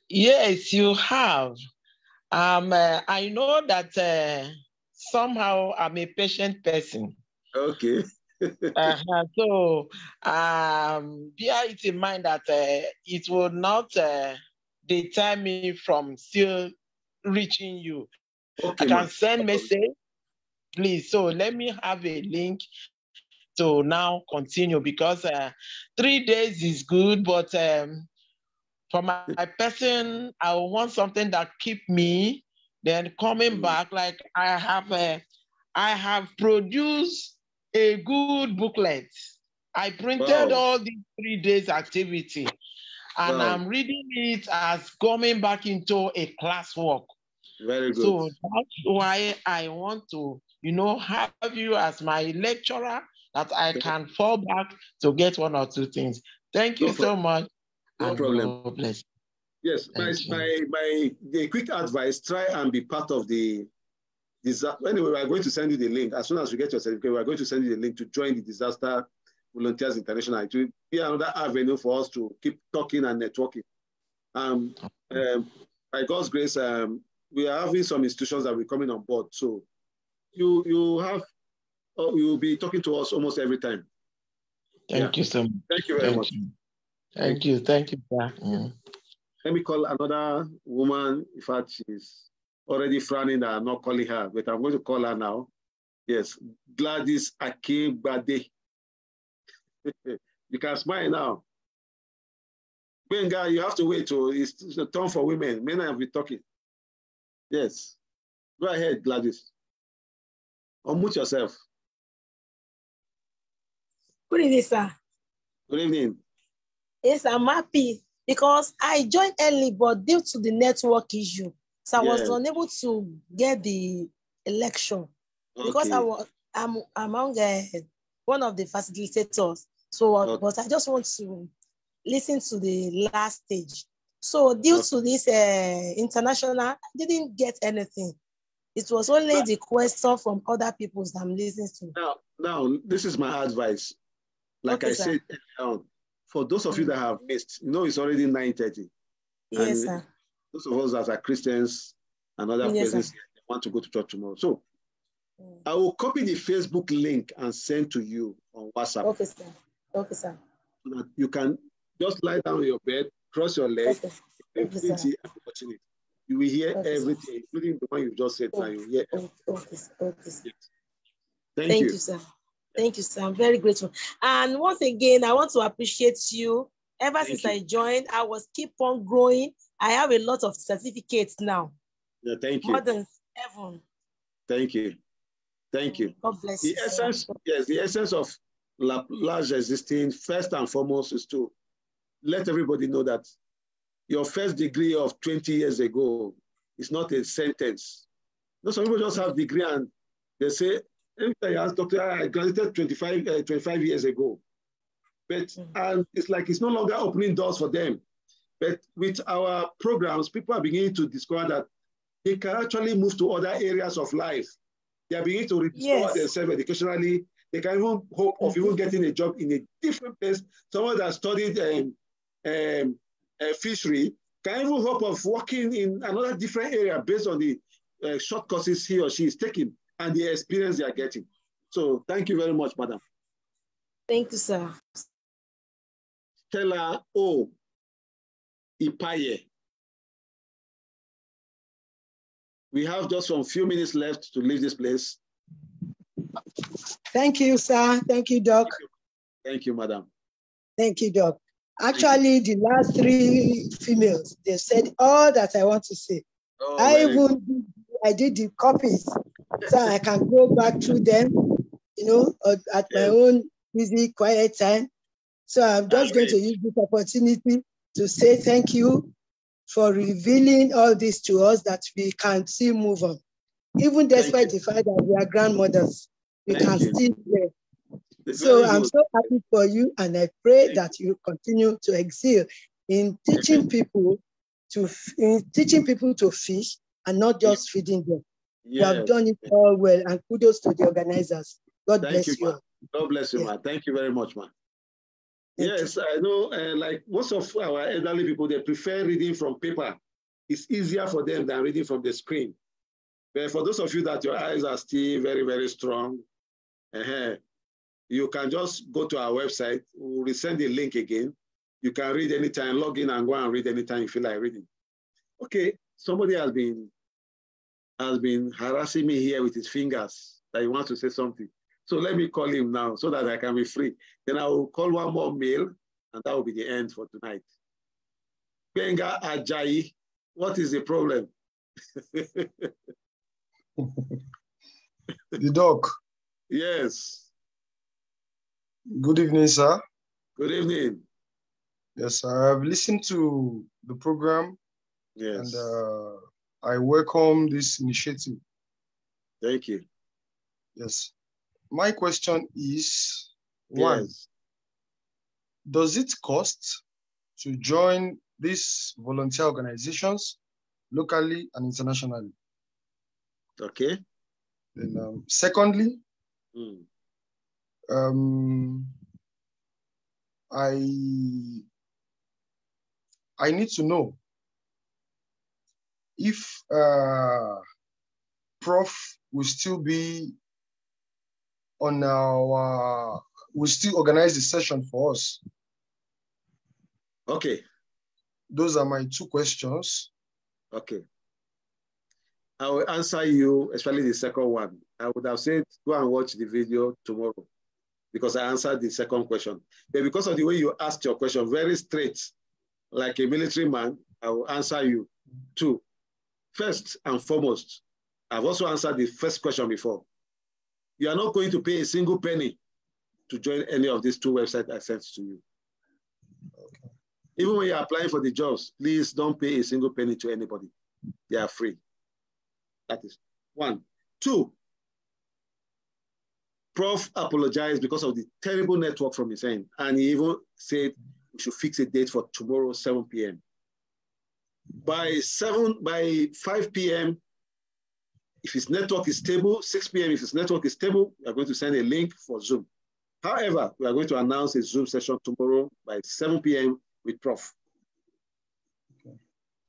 Yes, you have. I know that somehow I'm a patient person. Okay. So bear it in mind that it will not deter me from still reaching you. Okay, I can send message, please. So let me have a link to now continue, because 3 days is good, but for my person, I want something that keep me then coming back. Like I have produced a good booklet. I printed all these 3 days activity, and I'm reading it as coming back into a classwork. Very good. So that's why I want to, have you as my lecturer that I can fall back to get one or two things. Thank you so much. No problem. God bless. Yes, the quick advice, try and be part of the disaster. Anyway, we are going to send you the link. As soon as you get your certificate, we are going to send you the link to join the Disaster Volunteers International. It will be another avenue for us to keep talking and networking. By God's grace, we are having some institutions that will be coming on board. So you will be talking to us almost every time. Thank you so much. Thank you very much. Thank you, sir. Let me call another woman. In fact, she's already frowning that I'm not calling her, but I'm going to call her now. Yes, Gladys Akingbade. You can smile now. Benga, you have to wait. It's a turn for women. Men have been talking. Yes. Go ahead, Gladys. Unmute yourself. Good evening, sir. Good evening. Yes, I'm happy because I joined early, but due to the network issue, so I was unable to get the election because I'm among one of the facilitators. So, but I just want to listen to the last stage. So due to this international, I didn't get anything. It was only the question from other people that I'm listening to. Now, this is my advice. Like I said, for those of you that have missed, it's already 9:30. Yes, sir. Those of us that are Christians and other persons want to go to church tomorrow. So I will copy the Facebook link and send to you on WhatsApp. Okay, sir. Okay, sir. So that you can just lie down on your bed, cross your legs, opportunity. You will hear everything, including the one you just said. Now you hear everything. Thank you, sir. Thank you, sir. I'm very grateful. And once again, I want to appreciate you. Ever since I joined, I was keep on growing. I have a lot of certificates now. Yeah, thank you. More than 7. Thank you. Thank you. God bless you. The essence of large existing, first and foremost, is to let everybody know that your first degree of 20 years ago is not a sentence. Some people just have degree and they say, every time you ask doctor, I graduated 25 years ago. But and it's like it's no longer opening doors for them. But with our programs, people are beginning to discover that they can actually move to other areas of life. They are beginning to rediscover themselves educationally. They can even hope of even getting a job in a different place. Someone that studied fishery can even hope of working in another different area based on the short courses he or she is taking and the experience they are getting. So thank you very much, madam. Thank you, sir. Stella O. Ipaye. We have just some few minutes left to leave this place. Thank you, sir. Thank you, Doc. Thank you, madam. Thank you, Doc. Actually, the last 3 females, they said all that I want to say. I did the copies, so I can go back through them, at my own busy, quiet time. So I'm just going to use this opportunity to say thank you for revealing all this to us that we can still move on. Even despite the fact that we are grandmothers, we can still play. So I'm so happy for you, and I pray that you continue to excel in teaching people to fish and not just feeding them. You have done it all well, and kudos to the organizers. God bless you. God bless you, man. Thank you very much, man. Yes, I know, like most of our elderly people, they prefer reading from paper. It's easier for them than reading from the screen. But for those of you that your eyes are still very, very strong, you can just go to our website. We'll resend the link again. You can read anytime, log in and go and read anytime you feel like reading. Okay, somebody has been harassing me here with his fingers that he wants to say something. So let me call him now so that I can be free. Then I will call one more mail, and that will be the end for tonight. Benga Ajayi, what is the problem? The doc. Yes. Good evening, sir. Good evening. Yes, I've listened to the program. Yes. And I welcome this initiative. Thank you. Yes. My question is, one, does it cost to join these volunteer organizations locally and internationally? Okay. And secondly, I need to know if Prof will still be on our, will still organize the session for us. Okay. Those are my two questions. Okay. I will answer you, especially the second one. I would have said, go and watch the video tomorrow because I answered the second question. But because of the way you asked your question, very straight, like a military man, I will answer you. Two, first and foremost, I've also answered the first question before. You are not going to pay a single penny to join any of these two websites I sent to you. Okay. Even when you're applying for the jobs, please don't pay a single penny to anybody. They are free. That is one. Two, Prof apologized because of the terrible network from his end. And he even said we should fix a date for tomorrow, 7 p.m. By 5 p.m., if his network is stable, 6 p.m., if his network is stable, we are going to send a link for Zoom. However, we are going to announce a Zoom session tomorrow by 7 p.m. with Prof. Okay.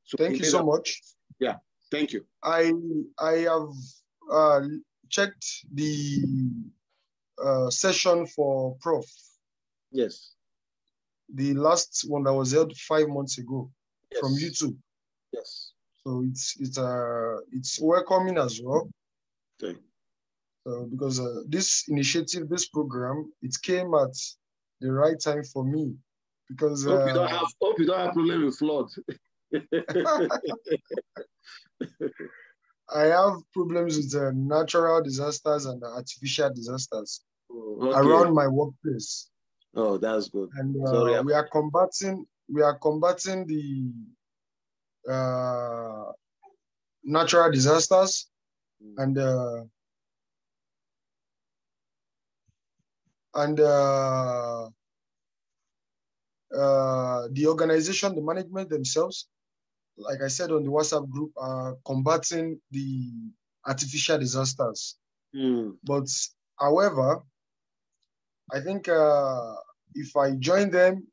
So thank you so much. Yeah, thank you. I have checked the session for Prof. Yes. The last one that was held 5 months ago from YouTube. Yes. So it's welcoming as well. Okay. So because this initiative, this program, it came at the right time for me because hope you don't have problem with flood. I have problems with natural disasters and artificial disasters around my workplace. Oh, that's good. And we are combating the natural disasters and the organization, the management themselves, like I said on the WhatsApp group, are combating the artificial disasters. But however, I think if I join them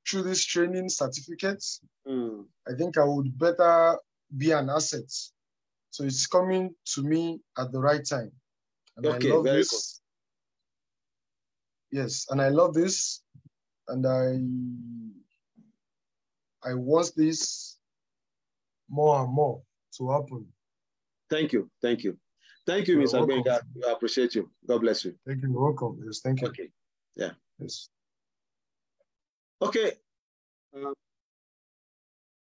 through this training certificates, I think I would better be an asset. So it's coming to me at the right time. And okay, I love very this. Good. Yes, and I love this. And I want this more and more to happen. Thank you. Thank you. Thank you, Mr. Benga. I appreciate you. God bless you. Thank you. You're welcome. Yes, thank you. Okay. Yeah. Yes. Okay.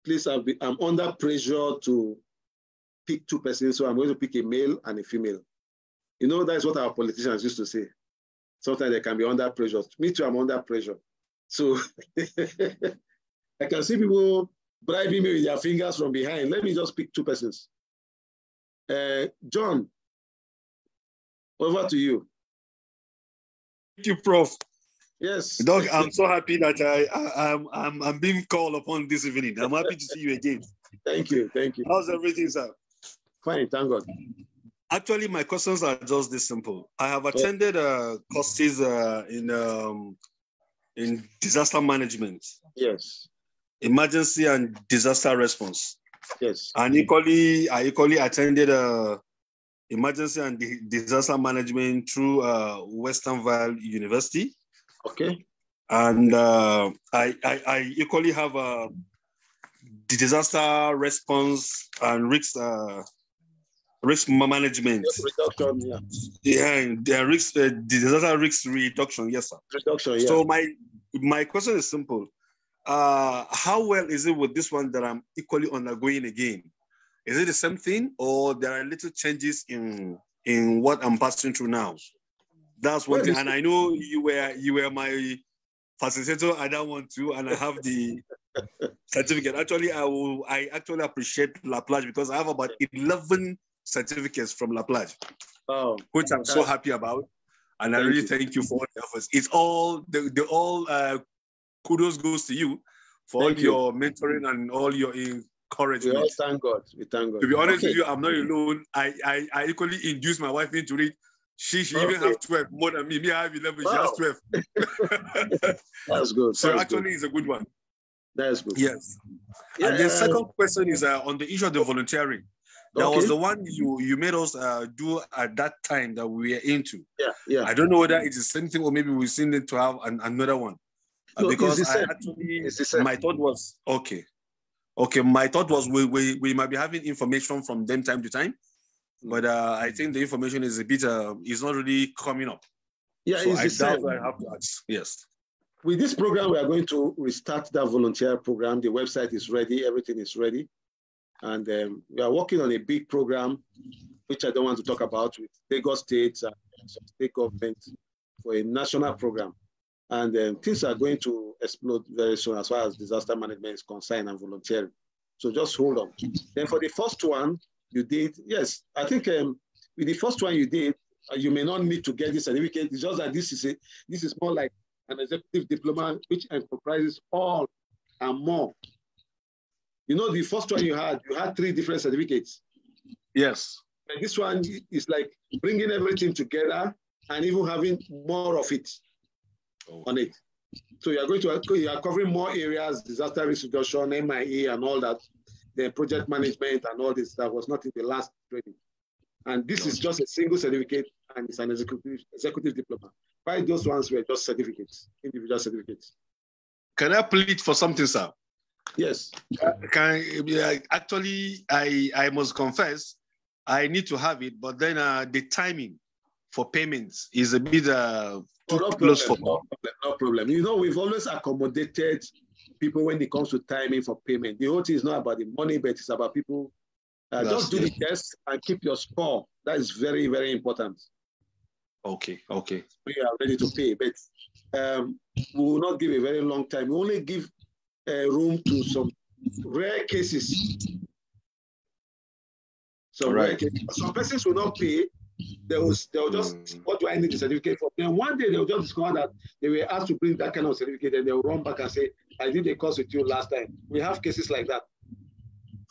Please, I'm under pressure to pick two persons, so I'm going to pick a male and a female. You know, that's what our politicians used to say. Sometimes they can be under pressure. Me too, I'm under pressure. So I can see people bribing me with their fingers from behind. Let me just pick two persons. John, over to you. Thank you, Prof. Yes. Doc, I'm so happy that I'm being called upon this evening. I'm happy to see you again. Thank you. Thank you. How's everything, sir? Fine, thank God. Actually, my questions are just this simple. I have attended courses in disaster management. Yes. Emergency and disaster response. Yes. And I equally attended emergency and disaster management through Western Val University. Okay. And I equally have the disaster response and risk management. Reduction, yeah. Yeah, the disaster risk reduction, yes, sir. Reduction, yeah. So my question is simple. How well is it with this one that I'm equally undergoing again? Is it the same thing, or there are little changes in what I'm passing through now? That's one thing. And I know you were my facilitator at that one too, and I have the certificate. Actually, I actually appreciate La Plage because I have about 11 certificates from La Plage, which I'm so happy about. And I really thank you for all the efforts. It's all, kudos goes to you for all your mentoring and all your encouragement. We all thank God. We thank God. To be honest with you, I'm not alone. I equally induced my wife into it. She even have 12 more than me. Me, I have 11. Wow. She has 12. That's good. So That's actually, good. It's a good one. That's good. Yes. Yeah. And the second question is on the issue of the volunteering. That was the one you made us do at that time that we were into. Yeah. I don't know whether it's the same thing or maybe we still need to have another one. No, because my thought was, okay, my thought was we might be having information from them time to time, but I think the information is a bit, is not really coming up. Yeah, so it's I doubt I have to ask. Yes. With this program, we are going to restart that volunteer program. The website is ready, everything is ready. And we are working on a big program, which I don't want to talk about, with Lagos State and some state governments for a national program. And things are going to explode very soon as far as disaster management is concerned and volunteering. So just hold on. Then for the first one you did, yes, I think with the first one you did, you may not need to get this certificate. It's just that this is more like an executive diploma, which comprises all and more. You know, the first one you had 3 different certificates. Yes. And this one is like bringing everything together and even having more of it on it. So you are covering more areas, disaster risk reduction, MIE and all that, the project management and all this that was not in the last training. And this is just a single certificate and it's an executive diploma. 5 those ones were just certificates, individual certificates. Can I plead for something, sir? Yes. Actually, I must confess, I need to have it, but then the timing for payments is a bit too close for me. No problem. You know, we've always accommodated people when it comes to timing for payment. The whole thing is not about the money, but it's about people. Just do the test and keep your score. That is very, very important. Okay. We are ready to pay, but we will not give a very long time. We only give room to some rare cases. Rare cases. Some persons will not pay. They'll just, what do I need the certificate for? Then one day they'll just discover that they were asked to bring that kind of certificate and they'll run back and say, I did a course with you last time. We have cases like that.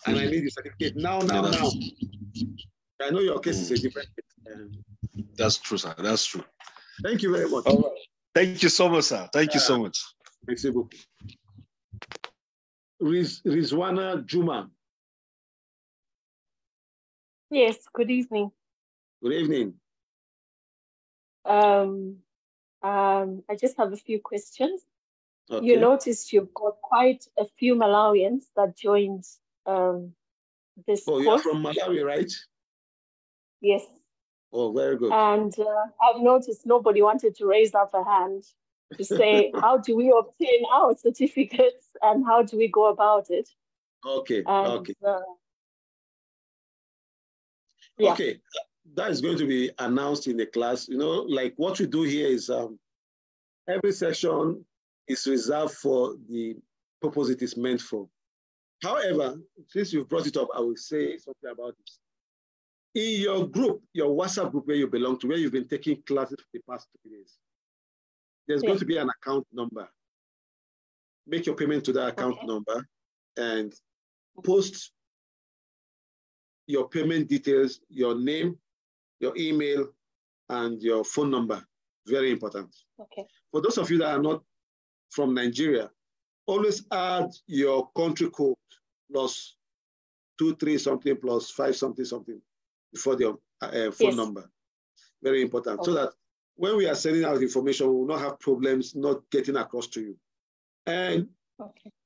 And I need the certificate now. I know your case is a different case. That's true, sir. That's true. Thank you very much. All right. Thank you so much, sir. Thank you so much. Thanks, Ibu. Rizwana Juma. Yes, good evening. Good evening. I just have a few questions. Okay. You noticed you've got quite a few Malawians that joined this course. You're from Malawi, right? Yes. Oh, very good. And I've noticed nobody wanted to raise up a hand to say, how do we obtain our certificates and how do we go about it? Okay, and, Okay, that is going to be announced in the class. You know, like what we do here is every section is reserved for the purpose it is meant for. However, since you've brought it up, I will say something about this. In your group, your WhatsApp group where you belong to, where you've been taking classes for the past 2 days, there's going to be an account number. Make your payment to that account number and post your payment details, your name, your email, and your phone number. Very important. Okay. For those of you that are not from Nigeria, always add your country code plus 23 something plus 5 something something before the phone number. Very important. So that when we are sending out information, we will not have problems not getting across to you. And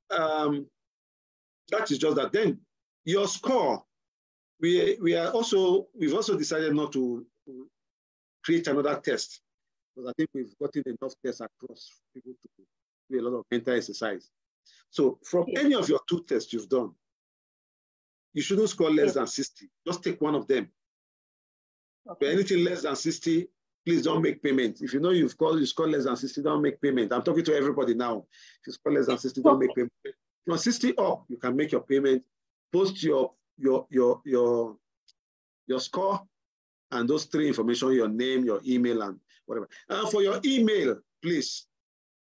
that is just that. Then your score, we've also decided not to create another test because I think we've gotten enough tests across people to do a lot of mental exercise. So from any of your 2 tests you've done, you shouldn't score less than 60. Just take one of them. For anything less than 60, please don't make payment. If you know you score less than 60, don't make payment. I'm talking to everybody now. If you score less than 60, don't make payment. From 60 up, you can make your payment, post your score, and those three information, your name, your email, and whatever. And for your email, please,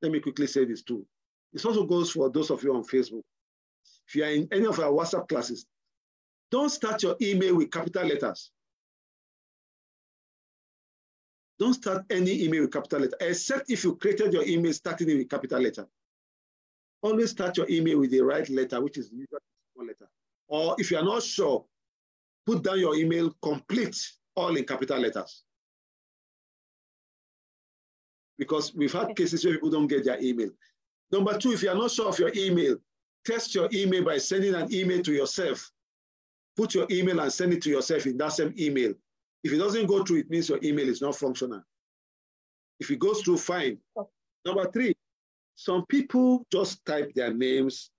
let me quickly say this too. This also goes for those of you on Facebook. If you are in any of our WhatsApp classes, don't start your email with capital letters. Don't start any email with capital letter, except if you created your email starting it with capital letter. Always start your email with the right letter, which is usually a small letter. Or if you are not sure, put down your email complete, all in capital letters. Because we've had cases where people don't get their email. Number two, if you are not sure of your email, test your email by sending an email to yourself. Put your email and send it to yourself in that same email. If it doesn't go through, it means your email is not functional. If it goes through, fine. Number three, some people just type their names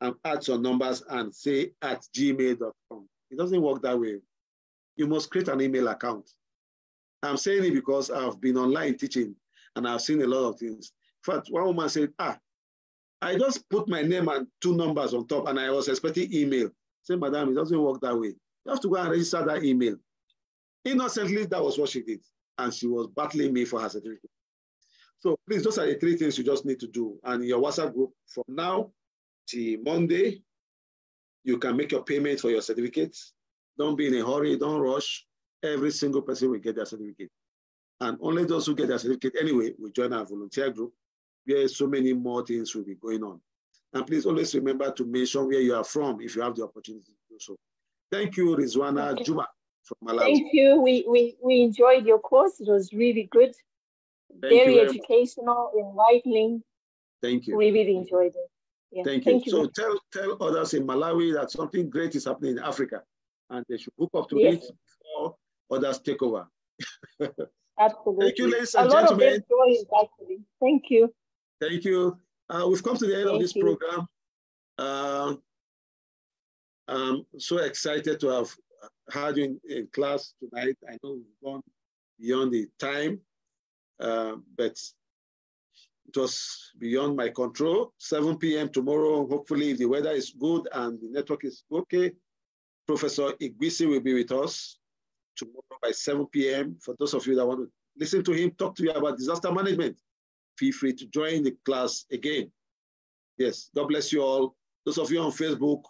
and add some numbers and say @gmail.com. It doesn't work that way. You must create an email account. I'm saying it because I've been online teaching and I've seen a lot of things. In fact, one woman said, I just put my name and 2 numbers on top and I was expecting email. I said, madam, it doesn't work that way. You have to go and register that email. Innocently, that was what she did. And she was battling me for her certificate. So please, those are the 3 things you just need to do. And in your WhatsApp group, from now till Monday, you can make your payment for your certificates. Don't be in a hurry, don't rush. Every single person will get their certificate. And only those who get their certificate anyway will join our volunteer group, where so many more things will be going on. And please always remember to mention where you are from if you have the opportunity to do so. Thank you, Rizwana Juma from Malawi. Thank you. We enjoyed your course. It was really good. Very educational, enlightening. Thank you. We really enjoyed it. Yeah. Thank you. So tell others in Malawi that something great is happening in Africa and they should hook up to it before others take over. Absolutely. Thank you, ladies and gentlemen. A lot of them joined, actually. Thank you. Thank you. We've come to the end of this program. I'm so excited to have had you in class tonight. I know we've gone beyond the time, but it was beyond my control. 7 p.m. tomorrow, hopefully if the weather is good and the network is okay, Professor Igbisi will be with us tomorrow by 7 p.m. For those of you that want to listen to him, talk to you about disaster management, feel free to join the class again. Yes, God bless you all. Those of you on Facebook,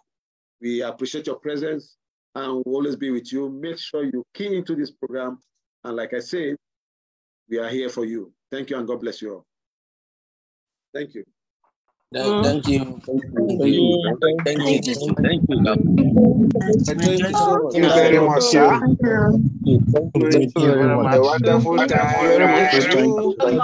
we appreciate your presence and we'll always be with you. Make sure you key into this program. And like I said, we are here for you. Thank you and God bless you all. Thank you. Thank you. Thank you. Thank you. Thank you very much, sir. Thank you very much. A wonderful time.